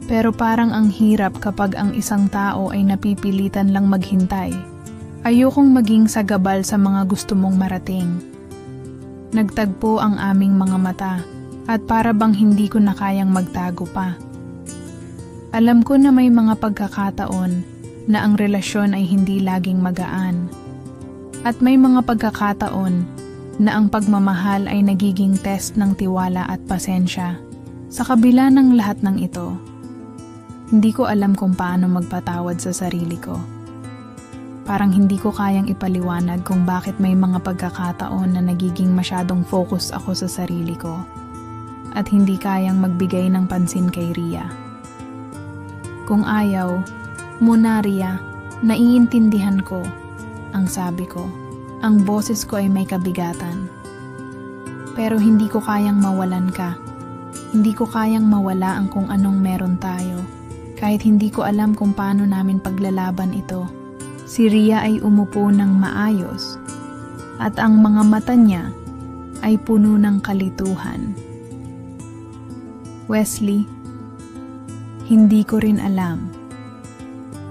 Pero parang ang hirap kapag ang isang tao ay napipilitan lang maghintay. Ayokong maging sagabal sa mga gusto mong marating. Nagtagpo ang aming mga mata at para bang hindi ko na kayang magtago pa. Alam ko na may mga pagkakataon na ang relasyon ay hindi laging magaan. At may mga pagkakataon na ang pagmamahal ay nagiging test ng tiwala at pasensya. Sa kabila ng lahat ng ito, hindi ko alam kung paano magpatawad sa sarili ko. Parang hindi ko kayang ipaliwanag kung bakit may mga pagkakataon na nagiging masyadong focus ako sa sarili ko at hindi kayang magbigay ng pansin kay Rhea. Kung ayaw, muna Rhea, naiintindihan ko, ang sabi ko. Ang boses ko ay may kabigatan. Pero hindi ko kayang mawalan ka. Hindi ko kayang mawala ang kung anong meron tayo, kahit hindi ko alam kung paano namin paglalaban ito. Si Rhea ay umupo ng maayos, at ang mga mata niya ay puno ng kalituhan. Wesley, hindi ko rin alam.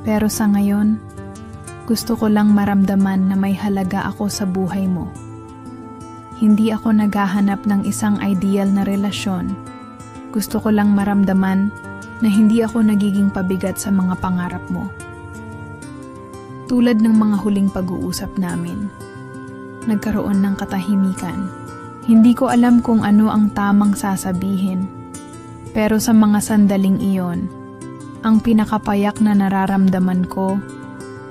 Pero sa ngayon, gusto ko lang maramdaman na may halaga ako sa buhay mo. Hindi ako naghahanap ng isang ideal na relasyon. Gusto ko lang maramdaman na hindi ako nagiging pabigat sa mga pangarap mo. Tulad ng mga huling pag-uusap namin, nagkaroon ng katahimikan. Hindi ko alam kung ano ang tamang sasabihin. Pero sa mga sandaling iyon, ang pinakapayak na nararamdaman ko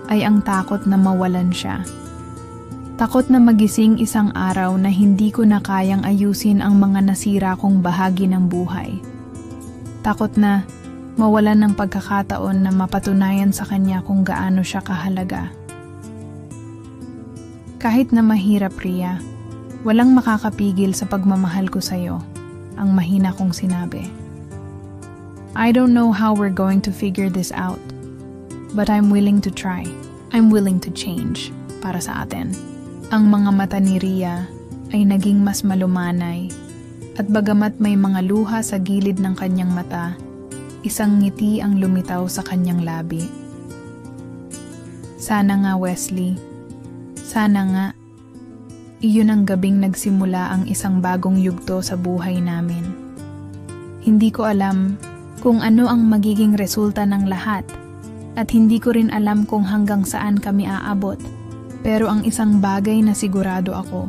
ay ang takot na mawalan siya. Takot na magising isang araw na hindi ko na kayang ayusin ang mga nasira kong bahagi ng buhay. Takot na mawalan ng pagkakataon na mapatunayan sa kanya kung gaano siya kahalaga. Kahit na mahirap, Rhea, walang makakapigil sa pagmamahal ko sa'yo, ang mahina kong sinabi. I don't know how we're going to figure this out, but I'm willing to try. I'm willing to change para sa atin. Ang mga mata ni Rhea ay naging mas malumanay at bagamat may mga luha sa gilid ng kanyang mata, isang ngiti ang lumitaw sa kanyang labi. Sana nga, Wesley. Sana nga. Iyon ang gabing nagsimula ang isang bagong yugto sa buhay namin. Hindi ko alam kung ano ang magiging resulta ng lahat at hindi ko rin alam kung hanggang saan kami aabot. Pero ang isang bagay na sigurado ako,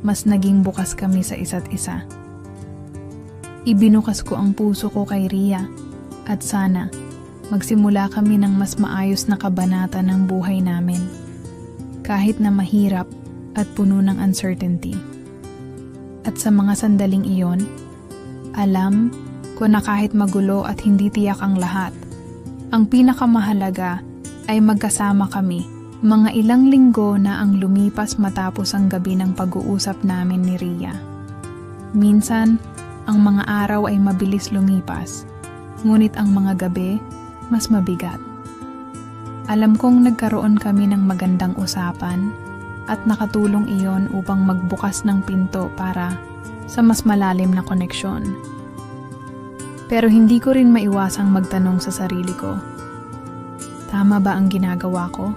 mas naging bukas kami sa isa't isa. Ibinukas ko ang puso ko kay Rhea at sana magsimula kami ng mas maayos na kabanata ng buhay namin. Kahit na mahirap at puno ng uncertainty. At sa mga sandaling iyon, alam ko na kahit magulo at hindi tiyak ang lahat, ang pinakamahalaga ay magkasama kami. Mga ilang linggo na ang lumipas matapos ang gabi ng pag-uusap namin ni Rhea. Minsan, ang mga araw ay mabilis lumipas, ngunit ang mga gabi, mas mabigat. Alam kong nagkaroon kami ng magandang usapan at nakatulong iyon upang magbukas ng pinto para sa mas malalim na koneksyon. Pero hindi ko rin maiwasang magtanong sa sarili ko, tama ba ang ginagawa ko?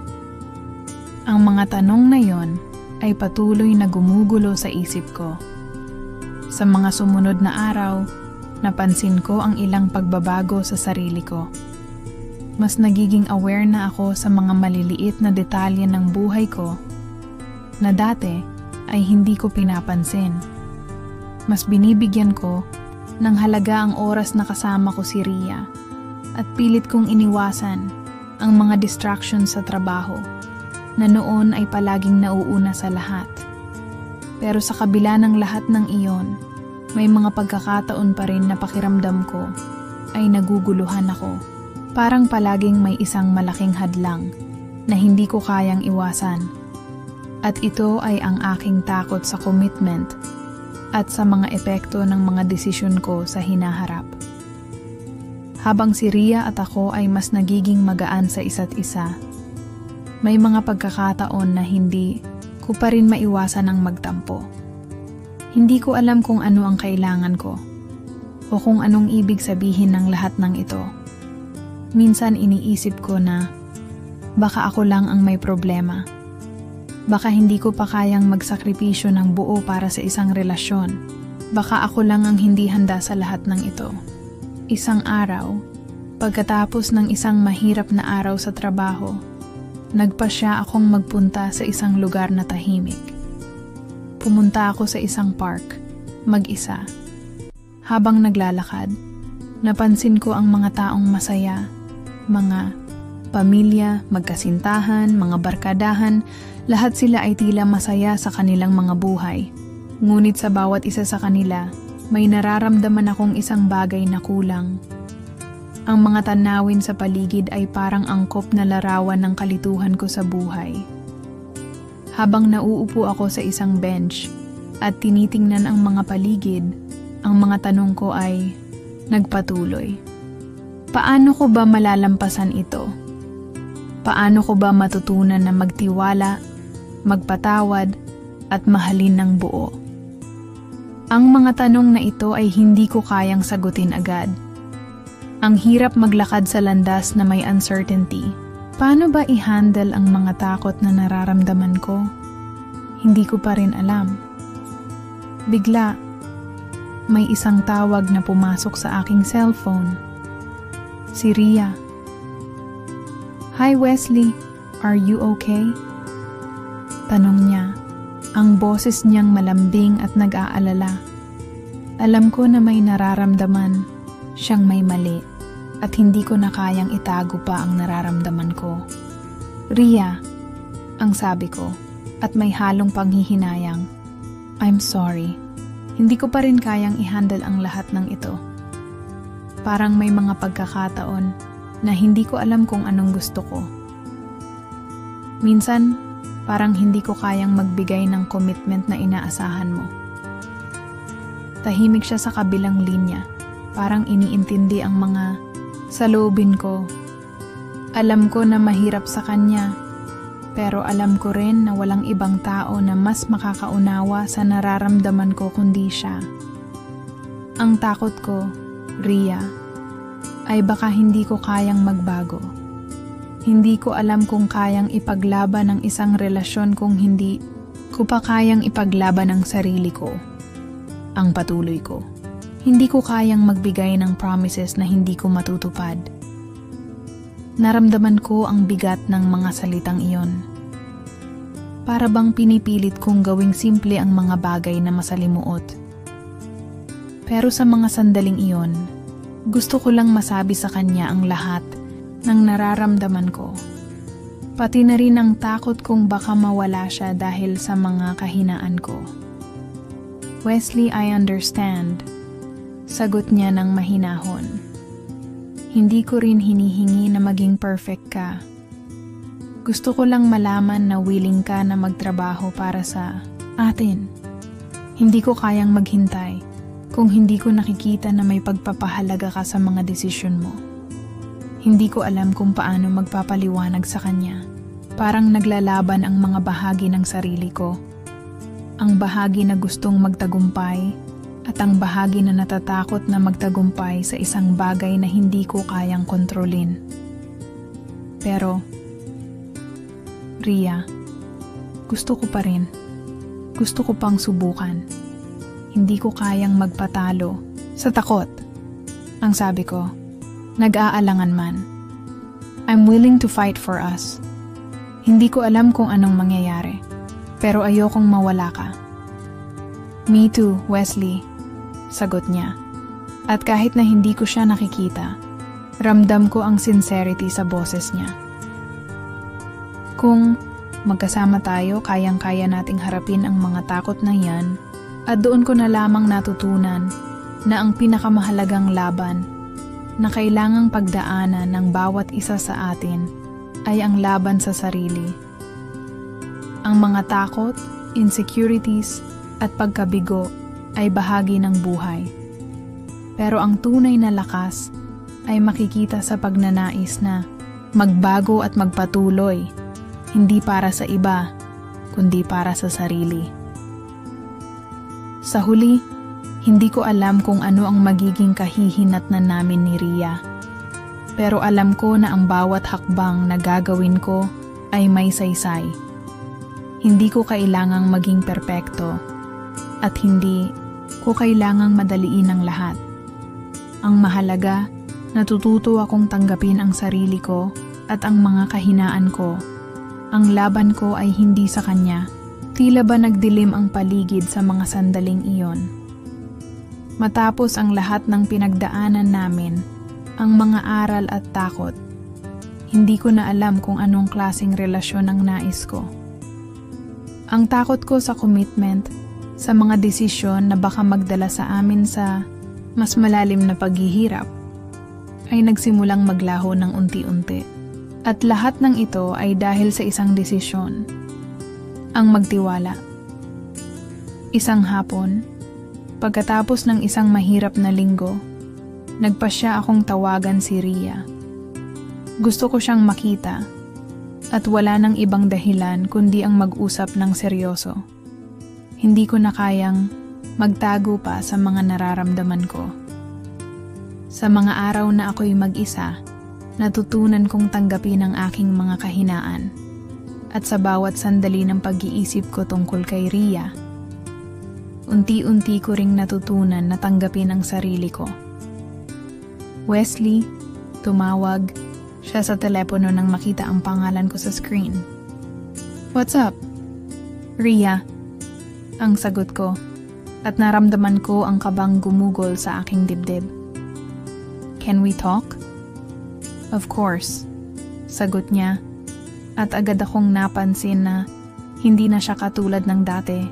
Ang mga tanong na yon ay patuloy na gumugulo sa isip ko. Sa mga sumunod na araw, napansin ko ang ilang pagbabago sa sarili ko. Mas nagiging aware na ako sa mga maliliit na detalye ng buhay ko na dati ay hindi ko pinapansin. Mas binibigyan ko ng halaga ang oras na kasama ko si Rhea at pilit kong iniwasan ang mga distractions sa trabaho na noon ay palaging nauuna sa lahat. Pero sa kabila ng lahat ng iyon, may mga pagkakataon pa rin na pakiramdam ko ay naguguluhan ako. Parang palaging may isang malaking hadlang na hindi ko kayang iwasan. At ito ay ang aking takot sa commitment at sa mga epekto ng mga desisyon ko sa hinaharap. Habang si Rhea at ako ay mas nagiging magaan sa isa't isa, may mga pagkakataon na hindi ko pa rin maiwasan ang magtampo. Hindi ko alam kung ano ang kailangan ko o kung anong ibig sabihin ng lahat ng ito. Minsan iniisip ko na baka ako lang ang may problema. Baka hindi ko pa kayang magsakripisyo ng buo para sa isang relasyon. Baka ako lang ang hindi handa sa lahat ng ito. Isang araw, pagkatapos ng isang mahirap na araw sa trabaho, nagpasya akong magpunta sa isang lugar na tahimik. Pumunta ako sa isang park, mag-isa. Habang naglalakad, napansin ko ang mga taong masaya, mga pamilya, magkasintahan, mga barkadahan, lahat sila ay tila masaya sa kanilang mga buhay. Ngunit sa bawat isa sa kanila, may nararamdaman akong isang bagay na kulang. Ang mga tanawin sa paligid ay parang angkop na larawan ng kalituhan ko sa buhay. Habang nauupo ako sa isang bench at tinitingnan ang mga paligid, ang mga tanong ko ay nagpatuloy. Paano ko ba malalampasan ito? Paano ko ba matutunan na magtiwala, magpatawad, at mahalin ng buo? Ang mga tanong na ito ay hindi ko kayang sagutin agad. Ang hirap maglakad sa landas na may uncertainty. Paano ba i-handle ang mga takot na nararamdaman ko? Hindi ko pa rin alam. Bigla, may isang tawag na pumasok sa aking cellphone. Si Rhea. Hi Wesley, are you okay? Tanong niya. Ang boses niyang malambing at nag-aalala. Alam ko na may nararamdaman siyang may mali at hindi ko na kayang itago pa ang nararamdaman ko. Rhea, ang sabi ko at may halong panghihinayang. I'm sorry. Hindi ko pa rin kayang i-handle ang lahat ng ito. Parang may mga pagkakataon na hindi ko alam kung anong gusto ko. Minsan, parang hindi ko kayang magbigay ng commitment na inaasahan mo. Tahimik siya sa kabilang linya. Parang iniintindi ang mga saloobin ko. Alam ko na mahirap sa kanya, Pero alam ko rin na walang ibang tao na mas makakaunawa sa nararamdaman ko kundi siya. Ang takot ko, Rhea, ay baka hindi ko kayang magbago. Hindi ko alam kung kayang ipaglaban ang isang relasyon kung hindi ko pa kayang ipaglaban ang sarili ko, ang patuloy ko. Hindi ko kayang magbigay ng promises na hindi ko matutupad. Naramdaman ko ang bigat ng mga salitang iyon. Para bang pinipilit kong gawing simple ang mga bagay na masalimuot. Pero sa mga sandaling iyon, gusto ko lang masabi sa kanya ang lahat ng nararamdaman ko. Pati na rin ang takot kong baka mawala siya dahil sa mga kahinaan ko. Wesley, I understand. Sagot niya ng mahinahon. Hindi ko rin hinihingi na maging perfect ka. Gusto ko lang malaman na willing ka na magtrabaho para sa atin. Hindi ko kayang maghintay kung hindi ko nakikita na may pagpapahalaga ka sa mga desisyon mo. Hindi ko alam kung paano magpapaliwanag sa kanya. Parang naglalaban ang mga bahagi ng sarili ko. Ang bahagi na gustong magtagumpay at ang bahagi na natatakot na magtagumpay sa isang bagay na hindi ko kayang kontrolin. Pero, Rhea, gusto ko pa rin. Gusto ko pang subukan. Hindi ko kayang magpatalo sa takot. Ang sabi ko, nag-aalangan man. I'm willing to fight for us. Hindi ko alam kung anong mangyayari, pero ayokong mawala ka. Me too, Wesley. Sagot niya. At kahit na hindi ko siya nakikita, ramdam ko ang sincerity sa boses niya. Kung magkasama tayo, kayang-kaya nating harapin ang mga takot na yan, at doon ko na lamang natutunan na ang pinakamahalagang laban na kailangang pagdaanan ng bawat isa sa atin ay ang laban sa sarili. Ang mga takot, insecurities, at pagkabigo ay bahagi ng buhay. Pero ang tunay na lakas ay makikita sa pagnanais na magbago at magpatuloy, hindi para sa iba, kundi para sa sarili. Sa huli, hindi ko alam kung ano ang magiging kahihinatnan namin ni Rhea. Pero alam ko na ang bawat hakbang na gagawin ko ay may saysay. Hindi ko kailangang maging perpekto at hindi ko kailangang madaliin ang lahat. Ang mahalaga, natututo akong tanggapin ang sarili ko at ang mga kahinaan ko. Ang laban ko ay hindi sa kanya. Tila ba nagdilim ang paligid sa mga sandaling iyon. Matapos ang lahat ng pinagdaanan namin, ang mga aral at takot, hindi ko na alam kung anong klaseng relasyon ang nais ko. Ang takot ko sa commitment, sa mga desisyon na baka magdala sa amin sa mas malalim na paghihirap, ay nagsimulang maglaho ng unti-unti. At lahat ng ito ay dahil sa isang desisyon, ang magtiwala. Isang hapon, pagkatapos ng isang mahirap na linggo, nagpasya akong tawagan si Rhea. Gusto ko siyang makita at wala nang ibang dahilan kundi ang mag-usap ng seryoso. Hindi ko na kayang magtago pa sa mga nararamdaman ko. Sa mga araw na ako'y mag-isa, natutunan kong tanggapin ang aking mga kahinaan. At sa bawat sandali ng pag-iisip ko tungkol kay Rhea, unti-unti ko ring natutunan na tanggapin ang sarili ko. Wesley, tumawag siya sa telepono nang makita ang pangalan ko sa screen. What's up? Rhea, ang sagot ko, at naramdaman ko ang kabang gumugol sa aking dibdib. Can we talk? Of course, sagot niya, at agad akong napansin na hindi na siya katulad ng dati.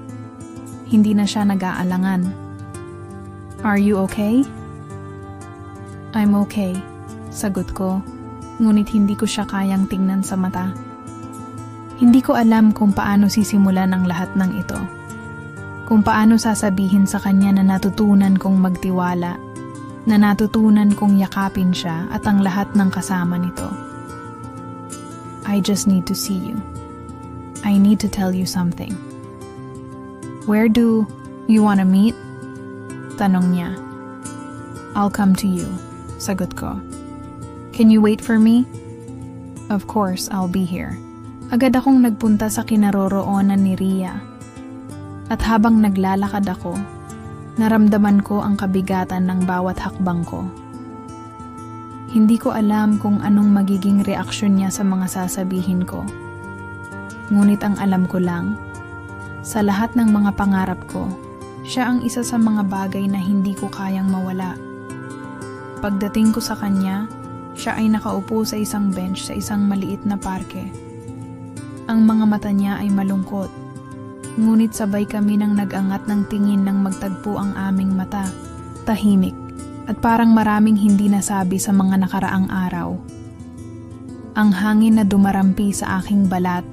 Hindi na siya nag-aalangan. Are you okay? I'm okay, sagot ko, ngunit hindi ko siya kayang tingnan sa mata. Hindi ko alam kung paano sisimulan ang lahat ng ito. Kung paano sasabihin sa kanya na natutunan kong magtiwala, na natutunan kong yakapin siya at ang lahat ng kasama nito. I just need to see you. I need to tell you something. Where do you want to meet? Tanong niya. I'll come to you, sagot ko. Can you wait for me? Of course, I'll be here. Agad akong nagpunta sa kinaroroonan ni Rhea. At habang naglalakad ako, naramdaman ko ang kabigatan ng bawat hakbang ko. Hindi ko alam kung anong magiging reaksyon niya sa mga sasabihin ko. Ngunit ang alam ko lang, sa lahat ng mga pangarap ko, siya ang isa sa mga bagay na hindi ko kayang mawala. Pagdating ko sa kanya, siya ay nakaupo sa isang bench sa isang maliit na parke. Ang mga mata niya ay malungkot, ngunit sabay kami nang nag-angat ng tingin nang magtagpo ang aming mata. Tahimik, at parang maraming hindi nasabi sa mga nakaraang araw. Ang hangin na dumarampi sa aking balat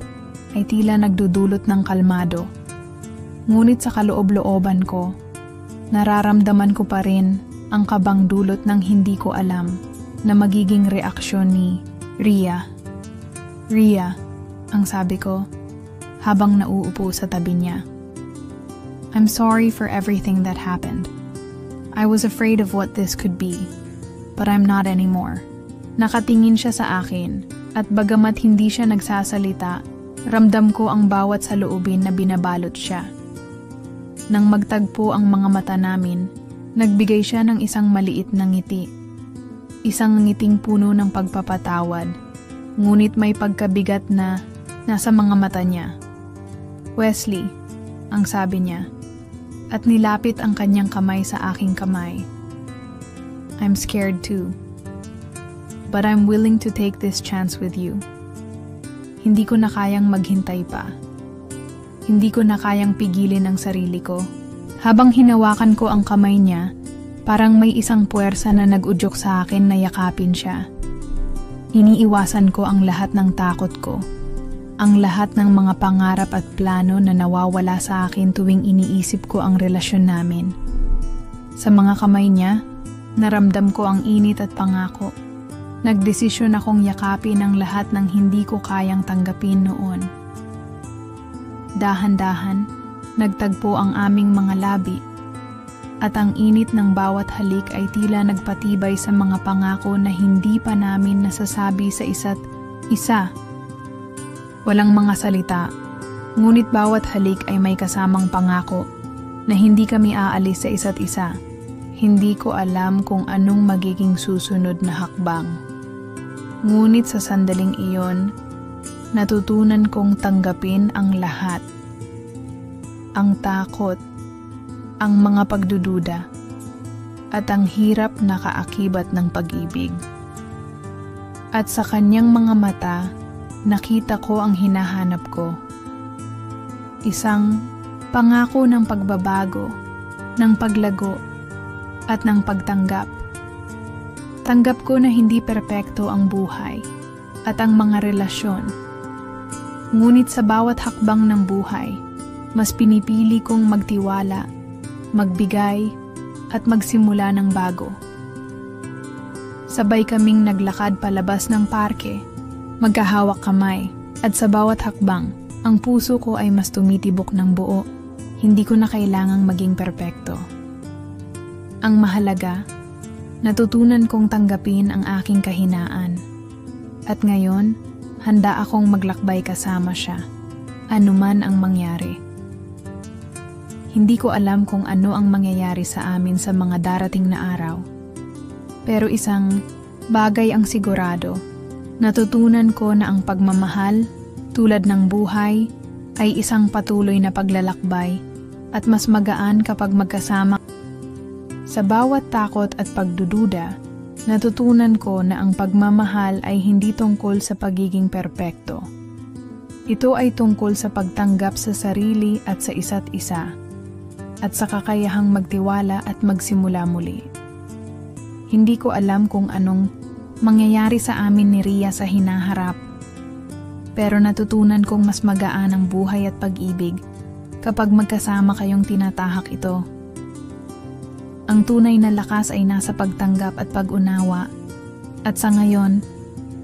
ay tila nagdudulot ng kalmado. Ngunit sa kaloob-looban ko, nararamdaman ko pa rin ang kabang dulot ng hindi ko alam na magiging reaksyon ni Rhea. Rhea, ang sabi ko, habang nauupo sa tabi niya. I'm sorry for everything that happened. I was afraid of what this could be, but I'm not anymore. Nakatingin siya sa akin, at bagamat hindi siya nagsasalita, ramdam ko ang bawat saloobin na binabalot siya. Nang magtagpo ang mga mata namin, nagbigay siya ng isang maliit na ngiti. Isang ngiting puno ng pagpapatawad, ngunit may pagkabigat na nasa mga mata niya. Wesley, ang sabi niya, at nilapit ang kanyang kamay sa aking kamay. I'm scared too, but I'm willing to take this chance with you. Hindi ko na kayang maghintay pa. Hindi ko na kayang pigilin ang sarili ko. Habang hinawakan ko ang kamay niya, parang may isang puwersa na nag-udyok sa akin na yakapin siya. Iniiwasan ko ang lahat ng takot ko. Ang lahat ng mga pangarap at plano na nawawala sa akin tuwing iniisip ko ang relasyon namin. Sa mga kamay niya, naramdam ko ang init at pangako. Nagdesisyon akong yakapin ang lahat ng hindi ko kayang tanggapin noon. Dahan-dahan, nagtagpo ang aming mga labi. At ang init ng bawat halik ay tila nagpatibay sa mga pangako na hindi pa namin nasasabi sa isa't isa. Walang mga salita, ngunit bawat halik ay may kasamang pangako na hindi kami aalis sa isa't isa. Hindi ko alam kung anong magiging susunod na hakbang. Ngunit sa sandaling iyon, natutunan kong tanggapin ang lahat. Ang takot, ang mga pagdududa, at ang hirap na kaakibat ng pag-ibig. At sa kanyang mga mata, nakita ko ang hinahanap ko. Isang pangako ng pagbabago, ng paglago, at ng pagtanggap. Tanggap ko na hindi perpekto ang buhay at ang mga relasyon. Ngunit sa bawat hakbang ng buhay, mas pinipili kong magtiwala, magbigay, at magsimula ng bago. Sabay kaming naglakad palabas ng parke, magkahawak kamay, at sa bawat hakbang, ang puso ko ay mas tumitibok ng buo. Hindi ko na kailangang maging perpekto. Ang mahalaga, natutunan kong tanggapin ang aking kahinaan. At ngayon, handa akong maglakbay kasama siya, anuman ang mangyari. Hindi ko alam kung ano ang mangyayari sa amin sa mga darating na araw. Pero isang bagay ang sigurado. Natutunan ko na ang pagmamahal, tulad ng buhay, ay isang patuloy na paglalakbay at mas magaan kapag magkasama. Sa bawat takot at pagdududa, natutunan ko na ang pagmamahal ay hindi tungkol sa pagiging perpekto. Ito ay tungkol sa pagtanggap sa sarili at sa isa't isa, at sa kakayahang magtiwala at magsimula muli. Hindi ko alam kung anong mangyayari sa amin ni Rhea sa hinaharap, pero natutunan kong mas magaan ang buhay at pag-ibig kapag magkasama kayong tinatahak ito. Ang tunay na lakas ay nasa pagtanggap at pag-unawa, at sa ngayon,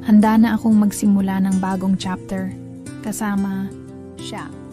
handa na akong magsimula ng bagong chapter kasama siya.